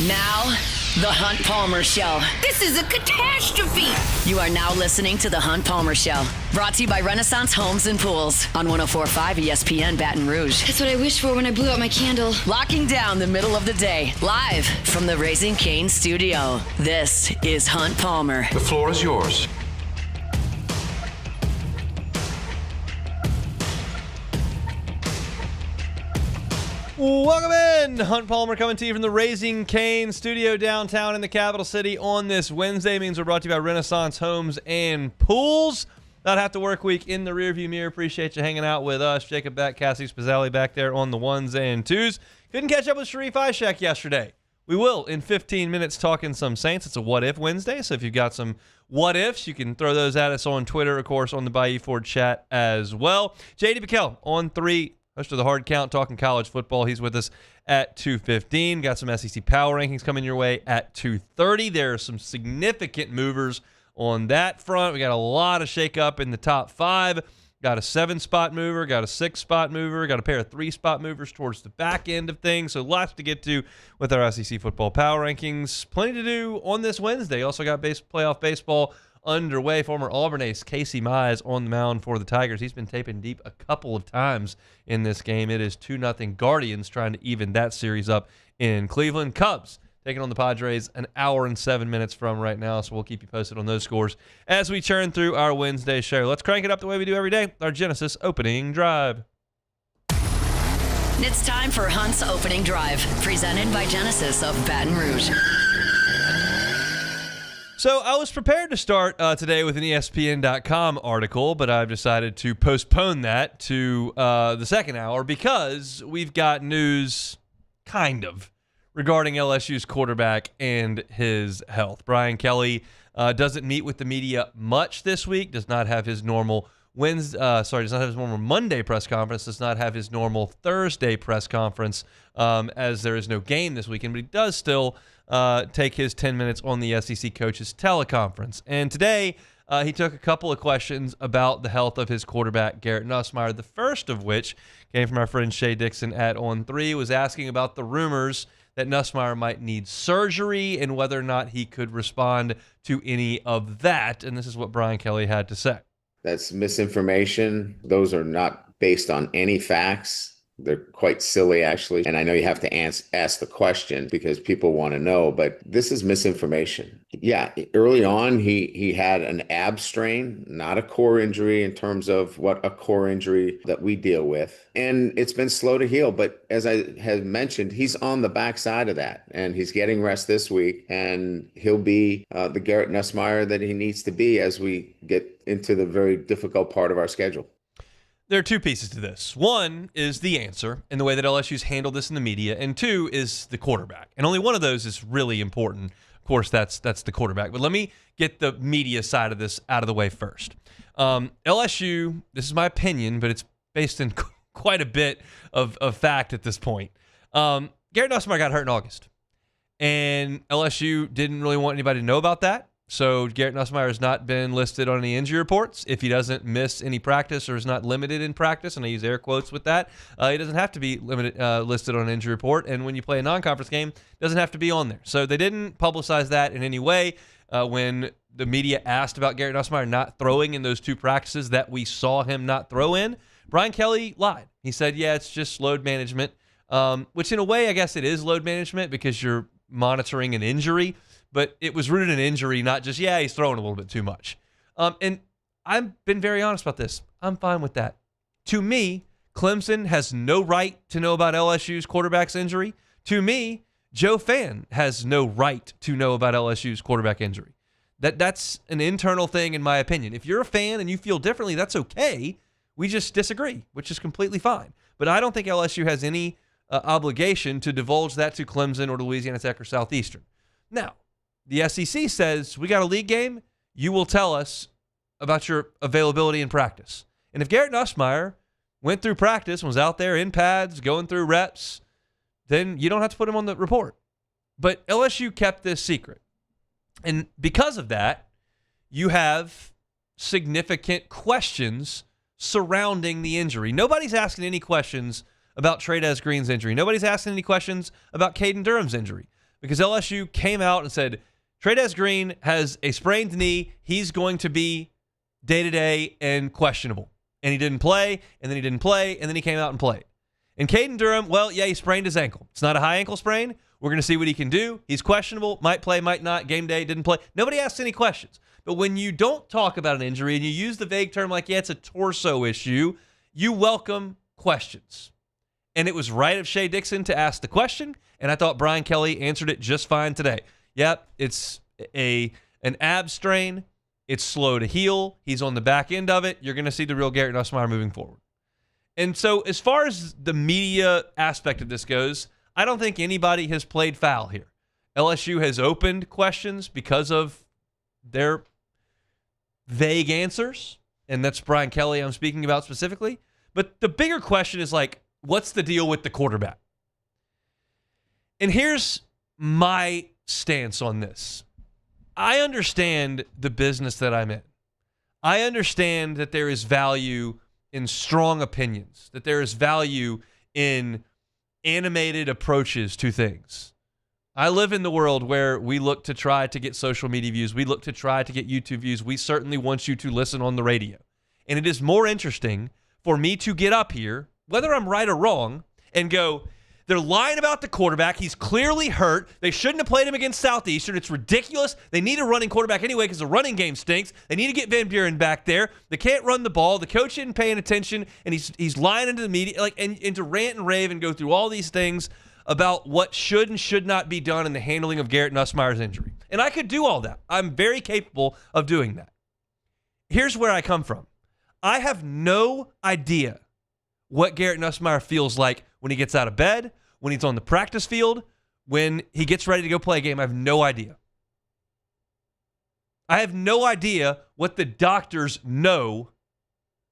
Now, The Hunt Palmer Show. This is a catastrophe. You are now listening to The Hunt Palmer Show. Brought to you by Renaissance Homes and Pools on 104.5 ESPN Baton Rouge. That's what I wished for when I blew out my candle. Locking down the middle of the day. Live from the Raising Cane studio. This is Hunt Palmer. The floor is yours. Welcome in. Hunt Palmer coming to you from the Raising Cane studio downtown in the capital city on this Wednesday. Means we're brought to you by Renaissance Homes and Pools. Not half the work week in the rearview mirror. Appreciate you hanging out with us. Jacob back, Cassie Spazzali back there on the ones and twos. Couldn't catch up with Sharief Ishaq yesterday. We will in 15 minutes talking some Saints. It's a What If Wednesday, so if you've got some what ifs, you can throw those at us on Twitter, of course, on the Bayou Ford chat as well. JD Pickell on 3. Host of the Hard Count, talking college football. He's with us at 2:15. Got some SEC power rankings coming your way at 2:30. There are some significant movers on that front. We got a lot of shakeup in the top 5. Got a 7-spot mover, got a 6-spot mover, got a pair of 3-spot movers towards the back end of things. So lots to get to with our SEC football power rankings. Plenty to do on this Wednesday. Also got playoff baseball underway. Former Auburn ace Casey Mize on the mound for the Tigers. He's been taping deep a couple of times in this game. It is 2-0 Guardians trying to even that series up in Cleveland. Cubs taking on the Padres an hour and 7 minutes from right now, so we'll keep you posted on those scores as we churn through our Wednesday show. Let's crank it up the way we do every day, our Genesis opening drive. It's time for Hunt's opening drive, presented by Genesis of Baton Rouge. So I was prepared to start today with an ESPN.com article, but I've decided to postpone that to the second hour because we've got news, kind of, regarding LSU's quarterback and his health. Brian Kelly doesn't meet with the media much this week, does not have his normal does not have his normal Monday press conference, does not have his normal Thursday press conference, as there is no game this weekend, but he does still take his 10 minutes on the SEC coaches teleconference. And today, he took a couple of questions about the health of his quarterback, Garrett Nussmeier, the first of which came from our friend Shay Dixon at On 3, was asking about the rumors that Nussmeier might need surgery and whether or not he could respond to any of that. And this is what Brian Kelly had to say. That's misinformation. Those are not based on any facts. They're quite silly, actually. And I know you have to ask the question because people want to know, but this is misinformation. Yeah, early on, he had an ab strain, not a core injury in terms of what a core injury that we deal with. And it's been slow to heal. But as I had mentioned, he's on the backside of that. And he's getting rest this week. And he'll be the Garrett Nussmeier that he needs to be as we get into the very difficult part of our schedule. There are two pieces to this. One is the answer and the way that LSU's handled this in the media, and two is the quarterback. And only one of those is really important. Of course, that's the quarterback. But let me get the media side of this out of the way first. LSU, this is my opinion, but it's based in quite a bit of fact at this point. Garrett Nussmeier got hurt in August, and LSU didn't really want anybody to know about that. So Garrett Nussmeier has not been listed on any injury reports. If he doesn't miss any practice or is not limited in practice, and I use air quotes with that, he doesn't have to be listed on an injury report. And when you play a non-conference game, it doesn't have to be on there. So they didn't publicize that in any way. When the media asked about Garrett Nussmeier not throwing in those 2 practices that we saw him not throw in, Brian Kelly lied. He said, yeah, it's just load management, which in a way, I guess it is load management because you're monitoring an injury. But it was rooted in injury, not just, yeah, he's throwing a little bit too much. And I've been very honest about this. I'm fine with that. To me, Clemson has no right to know about LSU's quarterback's injury. To me, Joe Fan has no right to know about LSU's quarterback injury. That's an internal thing, in my opinion. If you're a fan and you feel differently, that's okay. We just disagree, which is completely fine. But I don't think LSU has any obligation to divulge that to Clemson or to Louisiana Tech or Southeastern. Now, the SEC says, we got a league game, you will tell us about your availability in practice. And if Garrett Nussmeier went through practice and was out there in pads, going through reps, then you don't have to put him on the report. But LSU kept this secret. And because of that, you have significant questions surrounding the injury. Nobody's asking any questions about Trey'Dez Green's injury. Nobody's asking any questions about Caden Durham's injury. because LSU came out and said, Trey'Dez Green has a sprained knee. He's going to be day-to-day and questionable. And he didn't play, and then he didn't play, and then he came out and played. And Caden Durham, well, yeah, he sprained his ankle. It's not a high ankle sprain. We're going to see what he can do. He's questionable, might play, might not. Game day, didn't play. Nobody asks any questions. But when you don't talk about an injury and you use the vague term like, yeah, it's a torso issue, you welcome questions. And it was right of Shea Dixon to ask the question, and I thought Brian Kelly answered it just fine today. Yep, it's an ab strain. It's slow to heal. He's on the back end of it. You're going to see the real Garrett Nussmeier moving forward. And so as far as the media aspect of this goes, I don't think anybody has played foul here. LSU has opened questions because of their vague answers, and that's Brian Kelly I'm speaking about specifically. But the bigger question is like, what's the deal with the quarterback? And here's my stance on this. I understand the business that I'm in. I understand that there is value in strong opinions, that there is value in animated approaches to things. I live in the world where we look to try to get social media views. We look to try to get YouTube views. We certainly want you to listen on the radio. And it is more interesting for me to get up here, whether I'm right or wrong, and go, they're lying about the quarterback. He's clearly hurt. They shouldn't have played him against Southeastern. It's ridiculous. They need a running quarterback anyway because the running game stinks. They need to get Van Buren back there. They can't run the ball. The coach isn't paying attention, and he's lying into the media, and to rant and rave and go through all these things about what should and should not be done in the handling of Garrett Nussmeier's injury. And I could do all that. I'm very capable of doing that. Here's where I come from. I have no idea what Garrett Nussmeier feels like when he gets out of bed, when he's on the practice field, when he gets ready to go play a game. I have no idea. I have no idea what the doctors know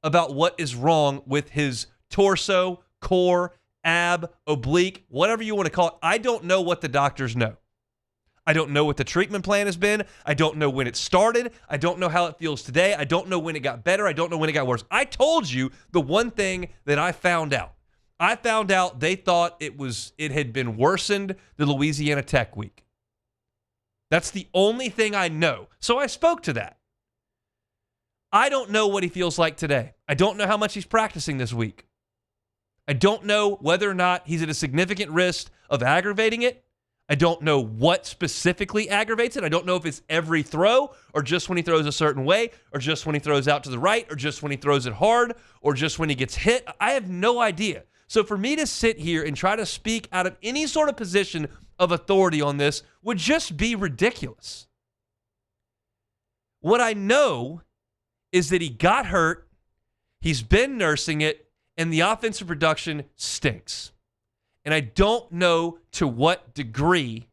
about what is wrong with his torso, core, ab, oblique, whatever you want to call it. I don't know what the doctors know. I don't know what the treatment plan has been. I don't know when it started. I don't know how it feels today. I don't know when it got better. I don't know when it got worse. I told you the one thing that I found out. I found out they thought it had been worsened the Louisiana Tech week. That's the only thing I know. So I spoke to that. I don't know what he feels like today. I don't know how much he's practicing this week. I don't know whether or not he's at a significant risk of aggravating it. I don't know what specifically aggravates it. I don't know if it's every throw or just when he throws a certain way or just when he throws out to the right or just when he throws it hard or just when he gets hit. I have no idea. So for me to sit here and try to speak out of any sort of position of authority on this would just be ridiculous. What I know is that he got hurt, he's been nursing it, and the offensive production stinks. And I don't know to what degree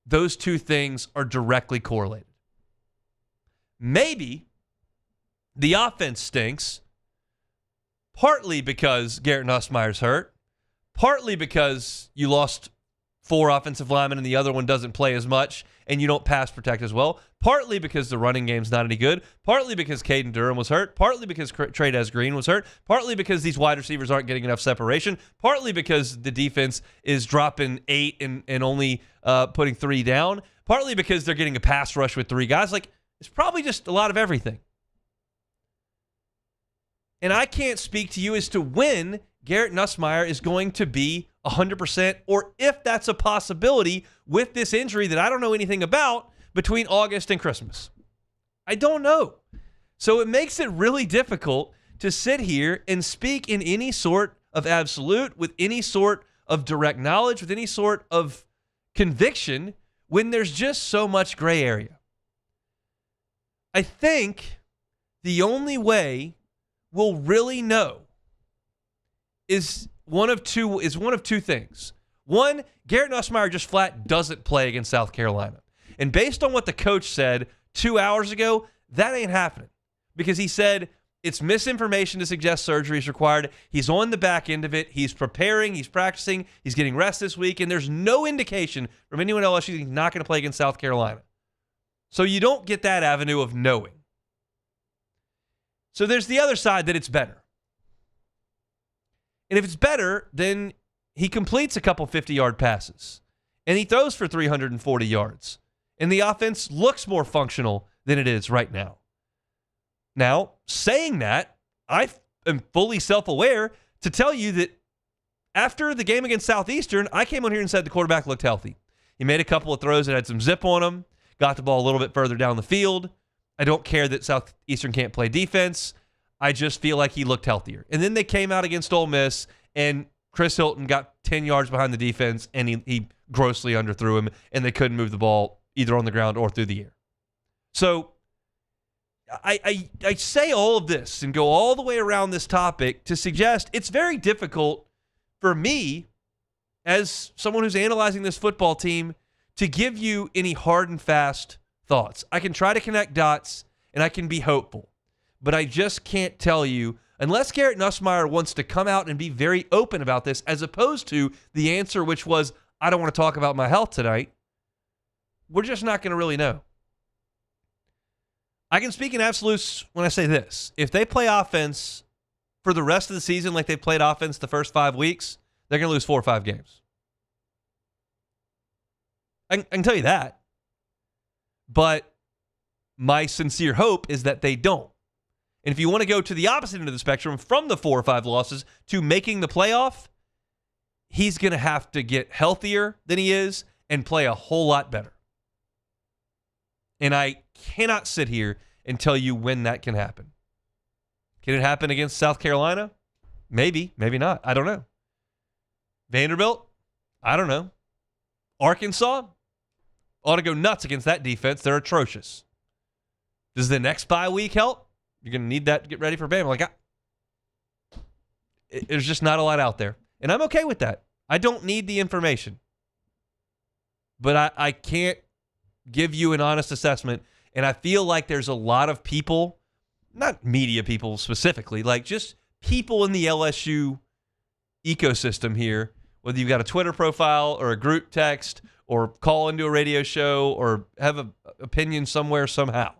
those two things are directly correlated. Maybe the offense stinks partly because Garrett Nussmeier's hurt, partly because you lost 4 offensive linemen and the other one doesn't play as much and you don't pass protect as well, partly because the running game's not any good, partly because Caden Durham was hurt, partly because Trey'Dez Green was hurt, partly because these wide receivers aren't getting enough separation, partly because the defense is dropping 8 and only putting 3 down, partly because they're getting a pass rush with 3 guys. Like, it's probably just a lot of everything. And I can't speak to you as to when Garrett Nussmeier is going to be 100% or if that's a possibility with this injury that I don't know anything about between August and Christmas. I don't know. So it makes it really difficult to sit here and speak in any sort of absolute, with any sort of direct knowledge, with any sort of conviction when there's just so much gray area. I think the only way we'll really know is one of two things. One, Garrett Nussmeier just flat doesn't play against South Carolina. And based on what the coach said 2 hours ago, that ain't happening. Because he said it's misinformation to suggest surgery is required. He's on the back end of it. He's preparing. He's practicing. He's getting rest this week. And there's no indication from anyone else he's not going to play against South Carolina. So you don't get that avenue of knowing. So there's the other side that it's better. And if it's better, then he completes a couple 50-yard passes. and he throws for 340 yards. And the offense looks more functional than it is right now. Now, saying that, I am fully self-aware to tell you that after the game against Southeastern, I came on here and said the quarterback looked healthy. He made a couple of throws that had some zip on them, got the ball a little bit further down the field. I don't care that Southeastern can't play defense. I just feel like he looked healthier. And then they came out against Ole Miss, and Chris Hilton got 10 yards behind the defense, and he grossly underthrew him, and they couldn't move the ball either on the ground or through the air. So I say all of this and go all the way around this topic to suggest it's very difficult for me as someone who's analyzing this football team to give you any hard and fast thoughts. I can try to connect dots, and I can be hopeful, but I just can't tell you unless Garrett Nussmeier wants to come out and be very open about this, as opposed to the answer, which was, I don't want to talk about my health tonight. We're just not going to really know. I can speak in absolutes when I say this. If they play offense for the rest of the season like they played offense the first 5 weeks, they're going to lose 4 or 5 games. I can tell you that. But my sincere hope is that they don't. And if you want to go to the opposite end of the spectrum, from the 4 or 5 losses to making the playoff, he's going to have to get healthier than he is and play a whole lot better. And I cannot sit here and tell you when that can happen. Can it happen against South Carolina? Maybe, maybe not. I don't know. Vanderbilt? I don't know. Arkansas? Ought to go nuts against that defense. They're atrocious. Does the next bye week help? You're going to need that to get ready for Bama. There's just not a lot out there. And I'm okay with that. I don't need the information. But I can't give you an honest assessment. And I feel like there's a lot of people, not media people specifically, like just people in the LSU ecosystem here, whether you've got a Twitter profile or a group text or call into a radio show or have an opinion somewhere somehow,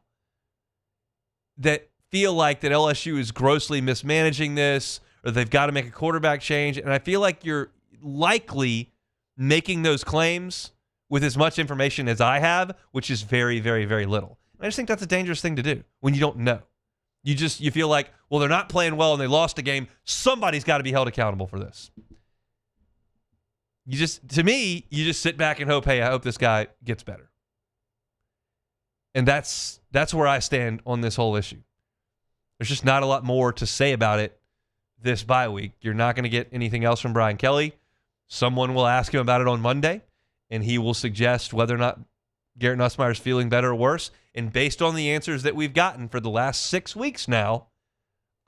that feel like that LSU is grossly mismanaging this, or they've got to make a quarterback change. And I feel like you're likely making those claims with as much information as I have, which is very, very, very little. And I just think that's a dangerous thing to do when you don't know. You feel like, well, they're not playing well and they lost a game. Somebody's got to be held accountable for this. To me, you just sit back and hope, hey, I hope this guy gets better. And that's where I stand on this whole issue. There's just not a lot more to say about it this bye week. You're not going to get anything else from Brian Kelly. Someone will ask him about it on Monday, and he will suggest whether or not Garrett Nussmeier is feeling better or worse. And based on the answers that we've gotten for the last 6 weeks now,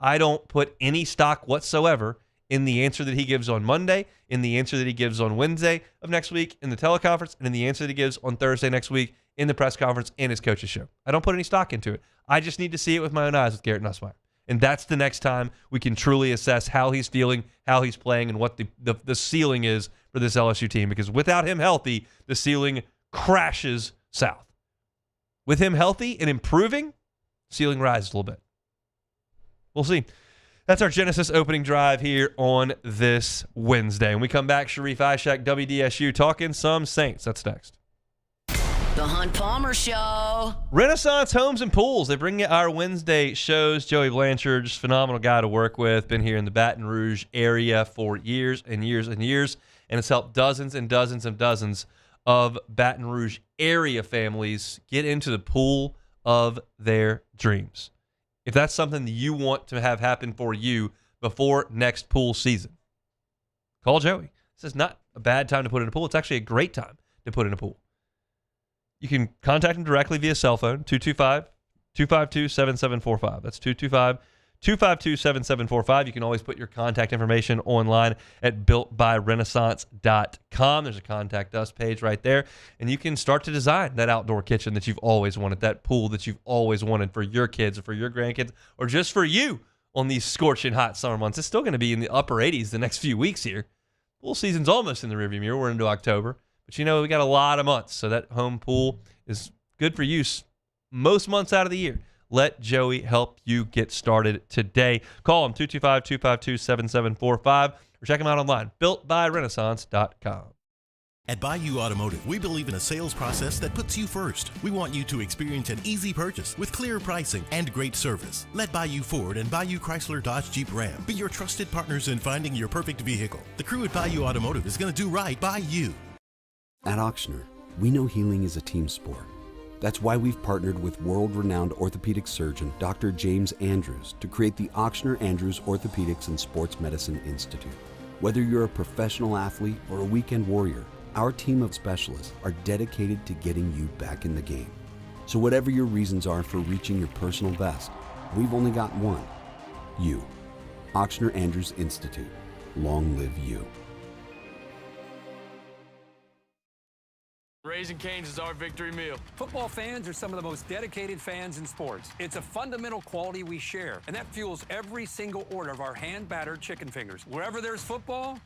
I don't put any stock whatsoever in the answer that he gives on Monday, in the answer that he gives on Wednesday of next week in the teleconference, and in the answer that he gives on Thursday next week in the press conference and his coach's show. I don't put any stock into it. I just need to see it with my own eyes with Garrett Nussmeier. And that's the next time we can truly assess how he's feeling, how he's playing, and what the ceiling is for this LSU team. Because without him healthy, the ceiling crashes south. With him healthy and improving, ceiling rises a little bit. We'll see. That's our Genesis opening drive here on this Wednesday. When we come back, Sharief, Ishaq, WDSU, talking some Saints. That's next. The Hunt Palmer Show. Renaissance Homes and Pools. They bring you our Wednesday shows. Joey Blanchard, just phenomenal guy to work with. Been here in the Baton Rouge area for years and years and years, and has helped dozens and dozens and dozens of Baton Rouge area families get into the pool of their dreams. If that's something that you want to have happen for you before next pool season, call Joey. This is not a bad time to put in a pool. It's actually a great time to put in a pool. You can contact him directly via cell phone, 225-252-7745. That's 225-252-7745. You can always put your contact information online at builtbyrenaissance.com. There's a contact us page right there. And you can start to design that outdoor kitchen that you've always wanted, that pool that you've always wanted for your kids or for your grandkids or just for you on these scorching hot summer months. It's still going to be in the upper 80s the next few weeks here. Pool season's almost in the rearview mirror. We're into October. But, we got a lot of months, so that home pool is good for use most months out of the year. Let Joey help you get started today. Call him, 225-252-7745, or check him out online, builtbyrenaissance.com. At Bayou Automotive, we believe in a sales process that puts you first. We want you to experience an easy purchase with clear pricing and great service. Let Bayou Ford and Bayou Chrysler Dodge Jeep Ram be your trusted partners in finding your perfect vehicle. The crew at Bayou Automotive is going to do right by you. At Ochsner, we know healing is a team sport. That's why we've partnered with world-renowned orthopedic surgeon Dr. James Andrews to create the Ochsner Andrews Orthopedics and Sports Medicine Institute. Whether you're a professional athlete or a weekend warrior, our team of specialists are dedicated to getting you back in the game. So whatever your reasons are for reaching your personal best, we've only got one: you. Ochsner Andrews Institute. Long live you. Raising Cane's is our victory meal. Football fans are some of the most dedicated fans in sports. It's a fundamental quality we share, and that fuels every single order of our hand-battered chicken fingers. Wherever there's football,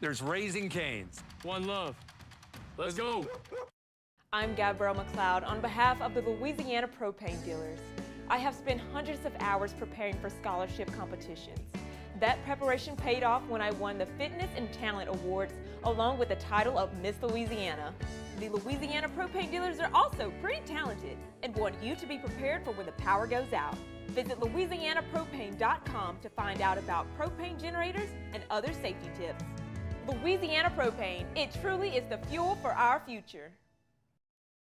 there's Raising Cane's. One love. Let's go. I'm Gabrielle McLeod on behalf of the Louisiana Propane Dealers. I have spent hundreds of hours preparing for scholarship competitions. That preparation paid off when I won the Fitness and Talent Awards along with the title of Miss Louisiana. The Louisiana Propane Dealers are also pretty talented and want you to be prepared for when the power goes out. Visit louisianapropane.com to find out about propane generators and other safety tips. Louisiana Propane, it truly is the fuel for our future.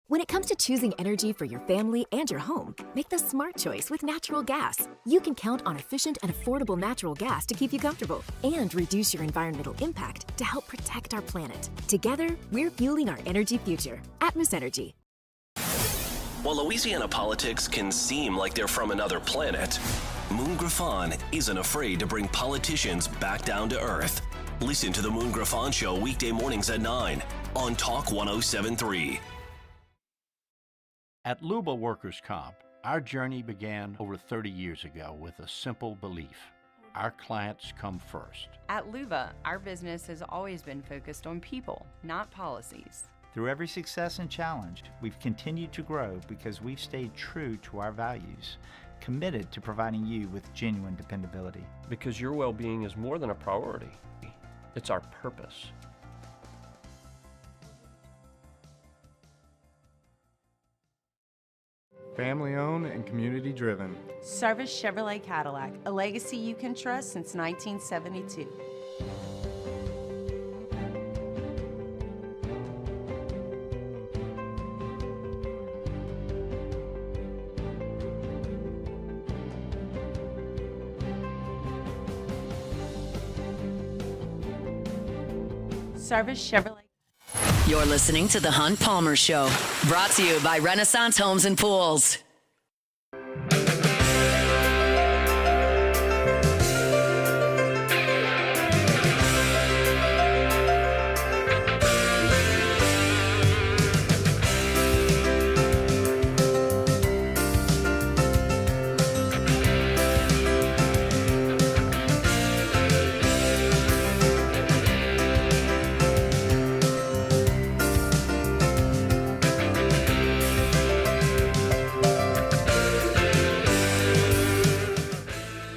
When it comes to choosing energy for your family and your home, make the smart choice with natural gas. You can count on efficient and affordable natural gas to keep you comfortable and reduce your environmental impact to help protect our planet. Together, we're fueling our energy future. Atmos Energy. While Louisiana politics can seem like they're from another planet, Moon Griffon isn't afraid to bring politicians back down to earth. Listen to the Moon Griffon Show weekday mornings at 9 on Talk 107.3. At Luba Workers' Comp, our journey began over 30 years ago with a simple belief: our clients come first. At Luba, our business has always been focused on people, not policies. Through every success and challenge, we've continued to grow because we've stayed true to our values, committed to providing you with genuine dependability. Because your well-being is more than a priority. It's our purpose. Family owned and community driven. Service Chevrolet Cadillac, a legacy you can trust since 1972. Service Chevrolet. You're listening to The Hunt Palmer Show, brought to you by Renaissance Homes and Pools.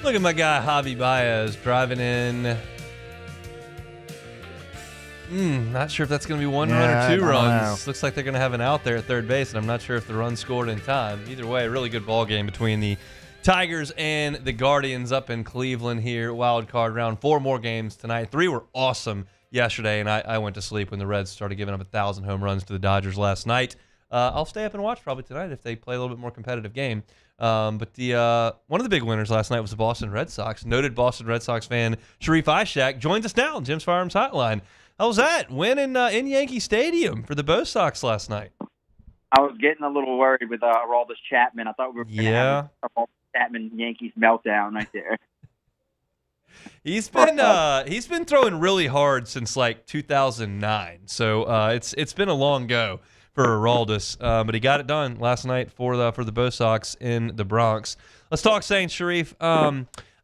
Look at my guy Javi Baez driving in. Not sure if that's going to be one run or two runs. Looks like they're going to have an out there at third base, and I'm not sure if the run scored in time. Either way, a really good ball game between the Tigers and the Guardians up in Cleveland here. Wild card round. 4 more games tonight. 3 were awesome yesterday, and I went to sleep when the Reds started giving up 1,000 home runs to the Dodgers last night. I'll stay up and watch probably tonight if they play a little bit more competitive game. But one of the big winners last night was the Boston Red Sox. Noted Boston Red Sox fan Sharief Ishaq joins us now on Jim's Firearms Hotline. How was that? Win in Yankee Stadium for the Bo Sox last night. I was getting a little worried with Aroldis Chapman. I thought we were going to have a Aroldis Chapman Yankees meltdown right there. He's been throwing really hard since like 2009. So it's been a long go for Aroldis, but he got it done last night for the Bo Sox in the Bronx. Let's talk Saints, Sharief.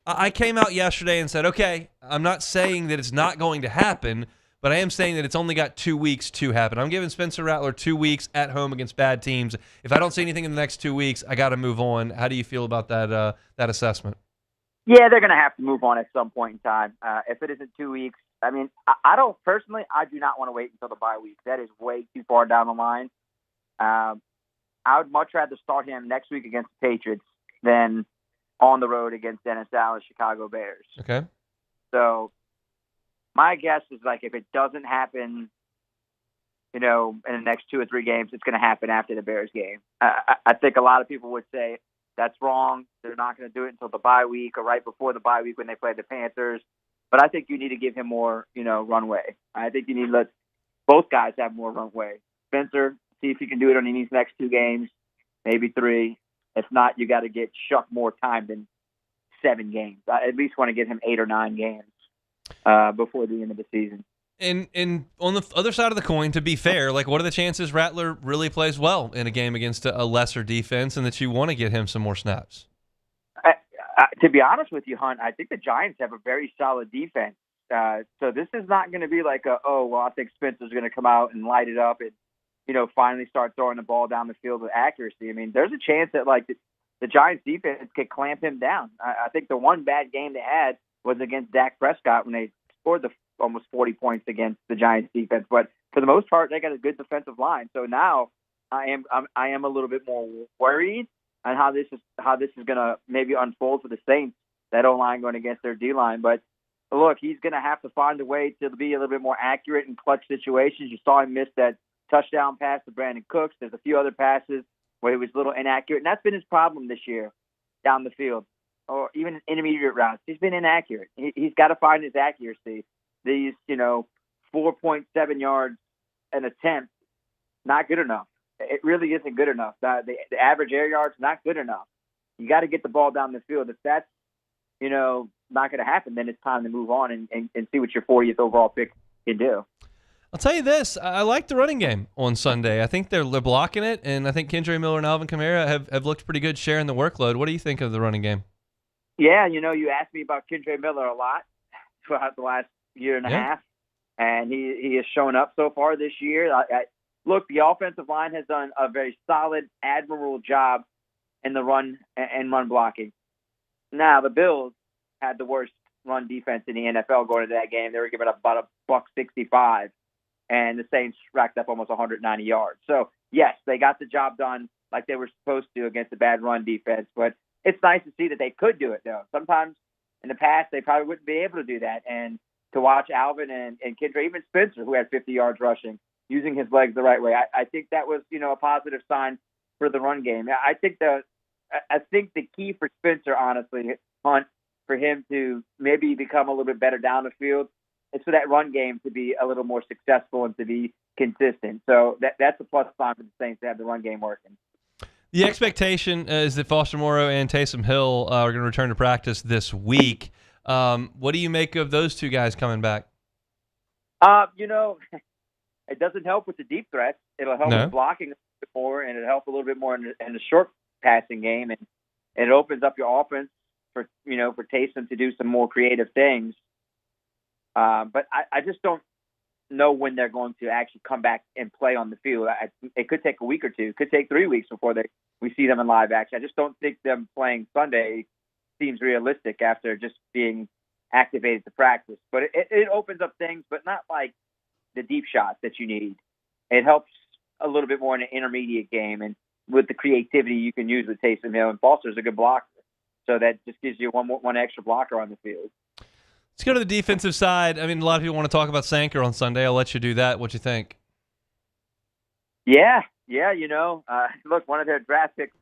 I came out yesterday and said, okay, I'm not saying that it's not going to happen, but I am saying that it's only got 2 weeks to happen. I'm giving Spencer Rattler 2 weeks at home against bad teams. If I don't see anything in the next 2 weeks, I got to move on. How do you feel about that assessment? Yeah, they're going to have to move on at some point in time. If it isn't 2 weeks, I mean, I do not want to wait until the bye week. That is way too far down the line. I would much rather start him next week against the Patriots than on the road against Dennis Allen's Chicago Bears. Okay. So my guess is, like, if it doesn't happen, in the next 2 or 3 games, it's going to happen after the Bears game. I think a lot of people would say that's wrong. They're not going to do it until the bye week or right before the bye week when they play the Panthers. But I think you need to give him more, runway. I think you need to let both guys have more runway. Spencer, see if he can do it on these next 2 games, maybe 3. If not, you got to get Shuck more time than 7 games. I at least want to get him 8 or 9 games before the end of the season. And on the other side of the coin, to be fair, like, what are the chances Rattler really plays well in a game against a lesser defense, and that you want to get him some more snaps? To be honest with you, Hunt, I think the Giants have a very solid defense. So this is not going to be like I think Spencer's going to come out and light it up and, finally start throwing the ball down the field with accuracy. I mean, there's a chance that, like, the Giants defense could clamp him down. I think the one bad game they had was against Dak Prescott when they scored the almost 40 points against the Giants defense. But for the most part, they got a good defensive line. So now I am a little bit more worried on how this is going to maybe unfold for the Saints, that O-line going against their D-line. But look, he's going to have to find a way to be a little bit more accurate in clutch situations. You saw him miss that touchdown pass to Brandon Cooks. There's a few other passes where he was a little inaccurate, and that's been his problem this year down the field, or even in intermediate routes. He's been inaccurate. He's got to find his accuracy. These, 4.7 yards an attempt, not good enough. It really isn't good enough. The average air yards, not good enough. You got to get the ball down the field. If that's, not going to happen, then it's time to move on and see what your 40th overall pick can do. I'll tell you this. I like the running game on Sunday. I think they're blocking it, and I think Kendre Miller and Alvin Kamara have looked pretty good sharing the workload. What do you think of the running game? Yeah, you asked me about Kendre Miller a lot throughout the last year and a half, and he has shown up so far this year. Look, the offensive line has done a very solid, admirable job in the run and run blocking. Now, the Bills had the worst run defense in the NFL going into that game. They were giving up about $165, and the Saints racked up almost 190 yards. So, yes, they got the job done like they were supposed to against a bad run defense, but it's nice to see that they could do it, though. Sometimes in the past, they probably wouldn't be able to do that, and to watch Alvin and Kendre, even Spencer, who had 50 yards rushing, using his legs the right way, I think that was, a positive sign for the run game. I think the key for Spencer, honestly, Hunt, for him to maybe become a little bit better down the field, is for that run game to be a little more successful and to be consistent. So that's a plus sign for the Saints to have the run game working. The expectation is that Foster Moreau and Taysom Hill are going to return to practice this week. What do you make of those two guys coming back? It doesn't help with the deep threats. It'll help with blocking a little bit more, and it'll help a little bit more in the short passing game, and it opens up your offense for Taysom to do some more creative things. But I just don't know when they're going to actually come back and play on the field. It could take a week or two. It could take 3 weeks before we see them in live action. I just don't think them playing Sunday seems realistic after just being activated to practice. But it opens up things, but not like the deep shots that you need. It helps a little bit more in an intermediate game, and with the creativity you can use with Taysom Hill. And Foster's a good blocker, so that just gives you one extra blocker on the field. Let's go to the defensive side. I mean, a lot of people want to talk about Sanker on Sunday. I'll let you do that. What you think? Yeah. Look, one of their draft picks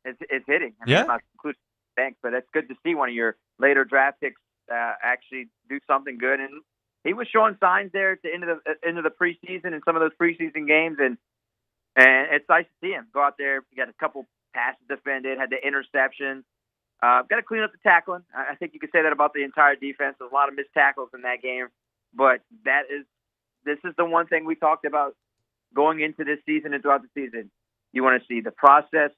is hitting. I'm not including Banks, but it's good to see one of your later draft picks actually do something good. And he was showing signs there at the end of the preseason and some of those preseason games, and it's nice to see him go out there. He got a couple passes defended, had the interception. Got to clean up the tackling. I think you could say that about the entire defense. There's a lot of missed tackles in that game, but this is the one thing we talked about going into this season and throughout the season. You want to see the process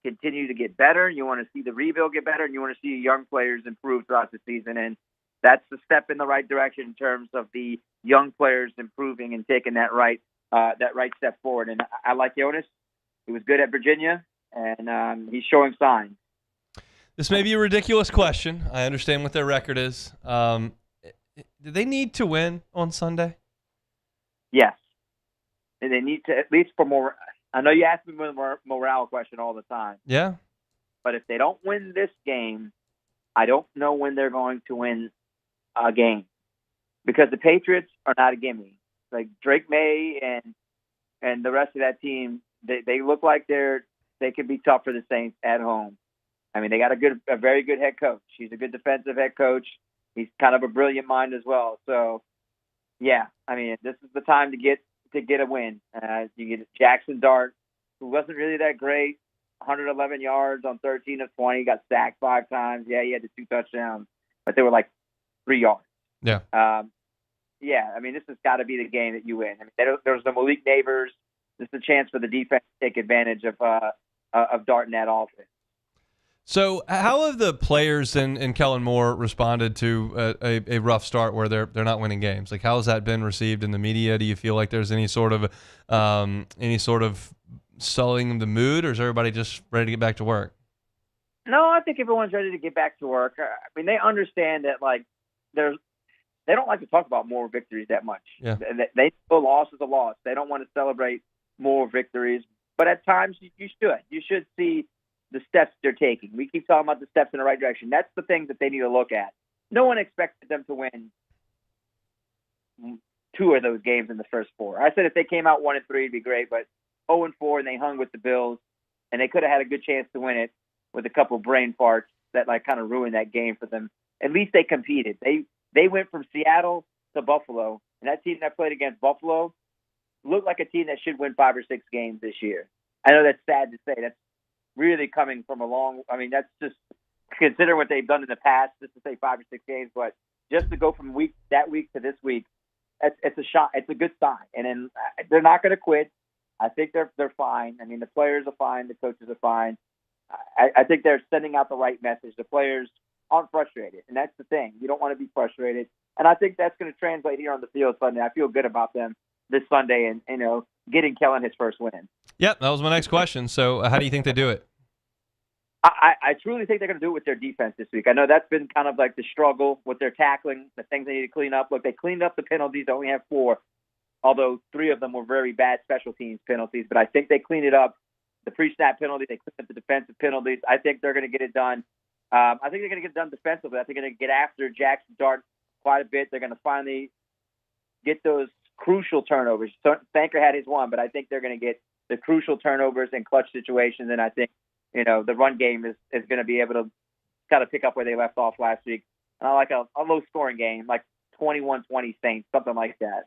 continue to get better. You want to see the rebuild get better, and you want to see young players improve throughout the season. And that's the step in the right direction in terms of the young players improving and taking that right step forward. And I like Jonas. He was good at Virginia, and he's showing signs. This may be a ridiculous question. I understand what their record is. do they need to win on Sunday? Yes. And they need to, at least for more. I know you ask me the morale question all the time. Yeah. But if they don't win this game, I don't know when they're going to win a game. Because the Patriots are not a gimme. Like Drake May and the rest of that team, they look like they could be tough for the Saints at home. I mean, they got a very good head coach. He's a good defensive head coach. He's kind of a brilliant mind as well. So, yeah, I mean, this is the time to get a win. You get Jackson Dart, who wasn't really that great, 111 yards on 13 of 20, got sacked 5 times. Yeah, he had the 2 touchdowns, but they were like 3 yards. Yeah. Yeah, I mean, this has got to be the game that you win. I mean, there's the Malik Neighbors. This is a chance for the defense to take advantage of Dart in that offense. So how have the players and Kellen Moore responded to a rough start where they're not winning games? Like, how has that been received in the media? Do you feel like there's any sort of sullying the mood, or is everybody just ready to get back to work? No, I think everyone's ready to get back to work. I mean, they understand that, like, they don't like to talk about moral victories that much. Yeah. They know a loss is a loss. They don't want to celebrate moral victories. But at times, you should. You should see the steps they're taking. We keep talking about the steps in the right direction. That's the things that they need to look at. No one expected them to win 2 of those games in the first 4. I said if they came out 1-3, it'd be great, but 0-4 and they hung with the Bills, and they could have had a good chance to win it with a couple brain farts that like kind of ruined that game for them. At least they competed. They went from Seattle to Buffalo, and that team that played against Buffalo looked like a team that should win 5 or 6 games this year. I know that's sad to say. That's really coming from that's just considering what they've done in the past, just to say 5 or 6 games, but just to go from that week to this week, it's a shot. It's a good sign. And then they're not going to quit. I think they're fine. I mean, the players are fine. The coaches are fine. I think they're sending out the right message. The players aren't frustrated, and that's the thing. You don't want to be frustrated. And I think that's going to translate here on the field Sunday. I feel good about them this Sunday and, getting Kellen his first win. Yep, that was my next question. So how do you think they do it? I truly think they're going to do it with their defense this week. I know that's been kind of like the struggle with their tackling, the things they need to clean up. Look, they cleaned up the penalties. They only have 4, although 3 of them were very bad special teams penalties. But I think they cleaned it up. The pre-snap penalty, they cleaned up the defensive penalties. I think they're going to get it done. I think they're going to get it done defensively. I think they're going to get after Jackson Dart quite a bit. They're going to finally get those crucial turnovers. Thanker had his one, but I think they're going to get the crucial turnovers in clutch situations, and I think the run game is going to be able to kind of pick up where they left off last week. And I like a low-scoring game, like 21-20 Saints, something like that.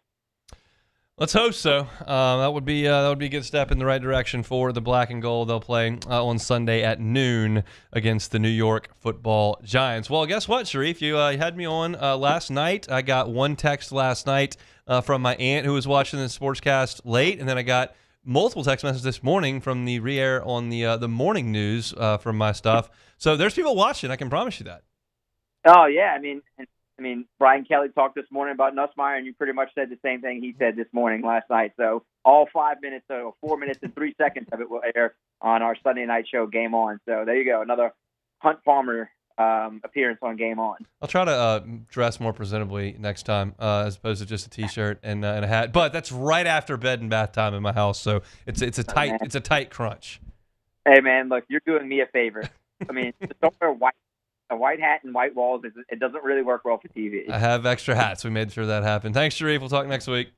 Let's hope so. That would be a good step in the right direction for the Black and Gold. They'll play on Sunday at noon against the New York Football Giants. Well, guess what, Sharief? You had me on last night. I got one text last night from my aunt who was watching the sportscast late, and then I got multiple text messages this morning from the re-air on the morning news from my stuff. So there's people watching. I can promise you that. Oh yeah, I mean, Brian Kelly talked this morning about Nussmeier, and you pretty much said the same thing he said this morning last night. So all 5 minutes, or 4 minutes and 3 seconds of it will air on our Sunday night show, Game On. So there you go, another Hunt Palmer appearance on Game On. I'll try to dress more presentably next time, as opposed to just a T-shirt and a hat. But that's right after bed and bath time in my house, so it's a tight crunch. Hey man, look, you're doing me a favor. I mean, don't wear a white hat and white walls. It doesn't really work well for TV. I have extra hats. We made sure that happened. Thanks, Sharief. We'll talk next week.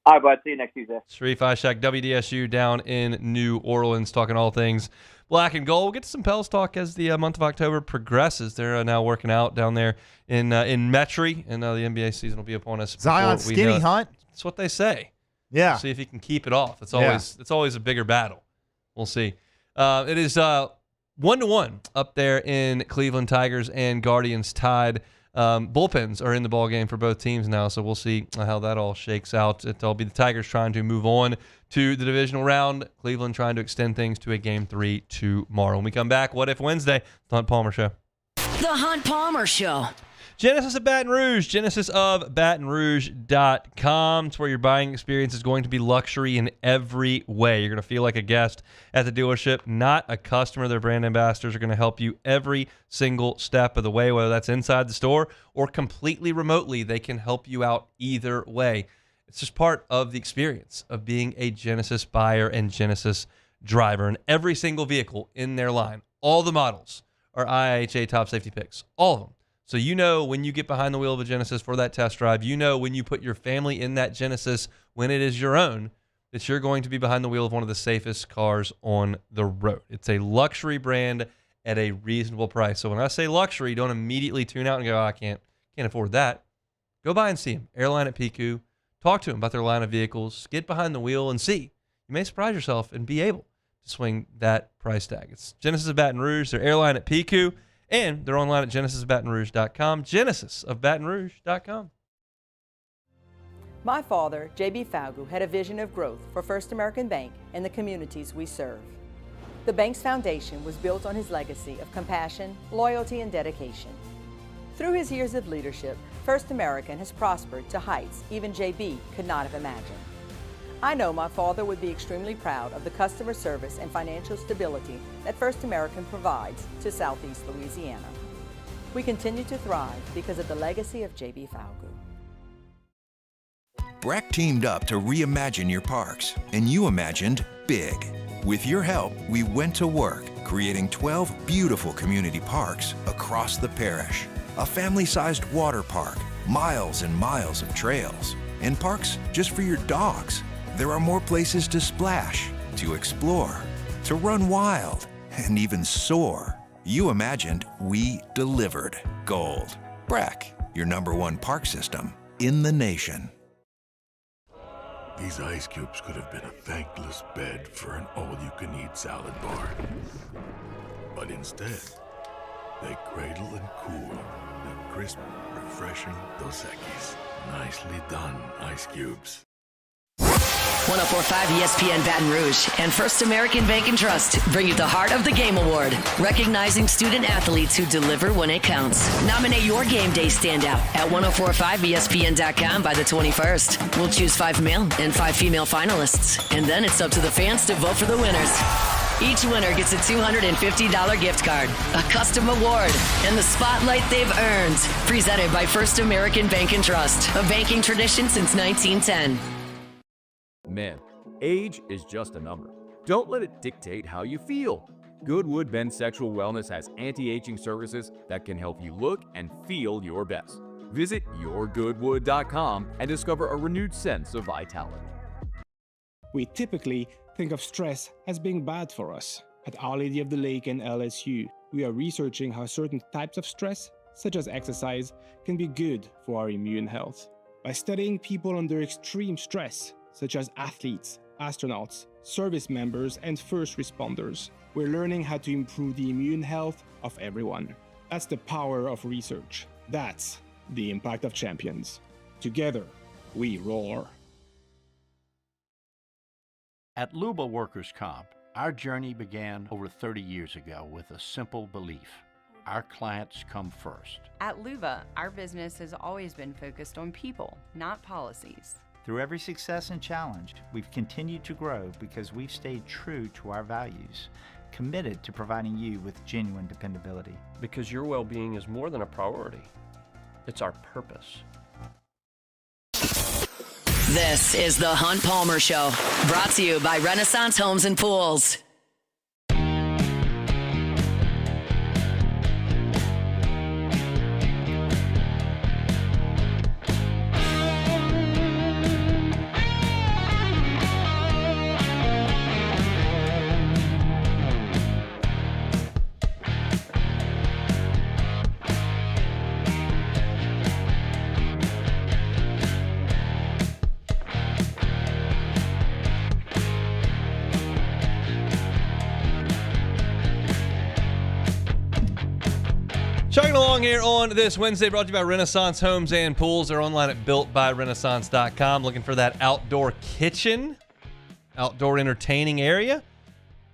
All right, bud. See you next Tuesday. Sharief Ishaq, WDSU down in New Orleans, talking all things Black and Gold. We'll get to some Pels talk as the month of October progresses. They're now working out down there in Metairie, and the NBA season will be upon us. Zion skinny, Hunt. That's what they say. Yeah. We'll see if he can keep it off. It's always a bigger battle. We'll see. It is 1-1 up there in Cleveland. Tigers and Guardians tied. Bullpens are in the ball game for both teams now, so we'll see how that all shakes out. It'll be the Tigers trying to move on to the divisional round. Cleveland trying to extend things to a Game 3 tomorrow. When we come back, What If Wednesday? The Hunt Palmer Show. The Hunt Palmer Show. Genesis of Baton Rouge, genesisofbatonrouge.com. It's where your buying experience is going to be luxury in every way. You're going to feel like a guest at the dealership, not a customer. Their brand ambassadors are going to help you every single step of the way, whether that's inside the store or completely remotely. They can help you out either way. It's just part of the experience of being a Genesis buyer and Genesis driver. And every single vehicle in their line, all the models are IIHA top safety picks, all of them. So you know when you get behind the wheel of a Genesis for that test drive, you know when you put your family in that Genesis when it is your own, that you're going to be behind the wheel of one of the safest cars on the road. It's a luxury brand at a reasonable price. So when I say luxury, don't immediately tune out and go, oh, I can't afford that. Go by and see them. Airline at Pickell. Talk to them about their line of vehicles. Get behind the wheel and see. You may surprise yourself and be able to swing that price tag. It's Genesis of Baton Rouge. They're airline at Pickell. And they're online at genesisofbatonrouge.com, genesisofbatonrouge.com. My father, J.B. Falgu, had a vision of growth for First American Bank and the communities we serve. The bank's foundation was built on his legacy of compassion, loyalty, and dedication. Through his years of leadership, First American has prospered to heights even J.B. could not have imagined. I know my father would be extremely proud of the customer service and financial stability that First American provides to Southeast Louisiana. We continue to thrive because of the legacy of J.B. Falgu. BRAC teamed up to reimagine your parks, and you imagined big. With your help, we went to work, creating 12 beautiful community parks across the parish. A family-sized water park, miles and miles of trails, and parks just for your dogs. There are more places to splash, to explore, to run wild, and even soar. You imagined, we delivered. Gold. BRAC, your #1 park system in the nation. These ice cubes could have been a thankless bed for an all-you-can-eat salad bar. But instead, they cradle and cool the crisp, refreshing Dos Equis. Nicely done, ice cubes. 104.5 ESPN Baton Rouge and First American Bank and Trust bring you the Heart of the Game Award, recognizing student athletes who deliver when it counts. Nominate your game day standout at 1045ESPN.com by the 21st. We'll choose 5 male and 5 female finalists, and then it's up to the fans to vote for the winners. Each winner gets a $250 gift card, a custom award, and the spotlight they've earned. Presented by First American Bank and Trust, a banking tradition since 1910. Men, age is just a number. Don't let it dictate how you feel. Goodwood Men's Sexual Wellness has anti-aging services that can help you look and feel your best. Visit yourgoodwood.com and discover a renewed sense of vitality. We typically think of stress as being bad for us. At Our Lady of the Lake and LSU, we are researching how certain types of stress, such as exercise, can be good for our immune health. By studying people under extreme stress, such as athletes, astronauts, service members, and first responders, we're learning how to improve the immune health of everyone. That's the power of research. That's the impact of champions. Together, we roar. At Luba Workers' Comp, our journey began over 30 years ago with a simple belief. Our clients come first. At Luba, our business has always been focused on people, not policies. Through every success and challenge, we've continued to grow because we've stayed true to our values, committed to providing you with genuine dependability. Because your well-being is more than a priority. It's our purpose. This is the Hunt Palmer Show, brought to you by Renaissance Homes and Pools. Chugging along here on this Wednesday, brought to you by Renaissance Homes and Pools. They're online at builtbyrenaissance.com. Looking for that outdoor kitchen, outdoor entertaining area?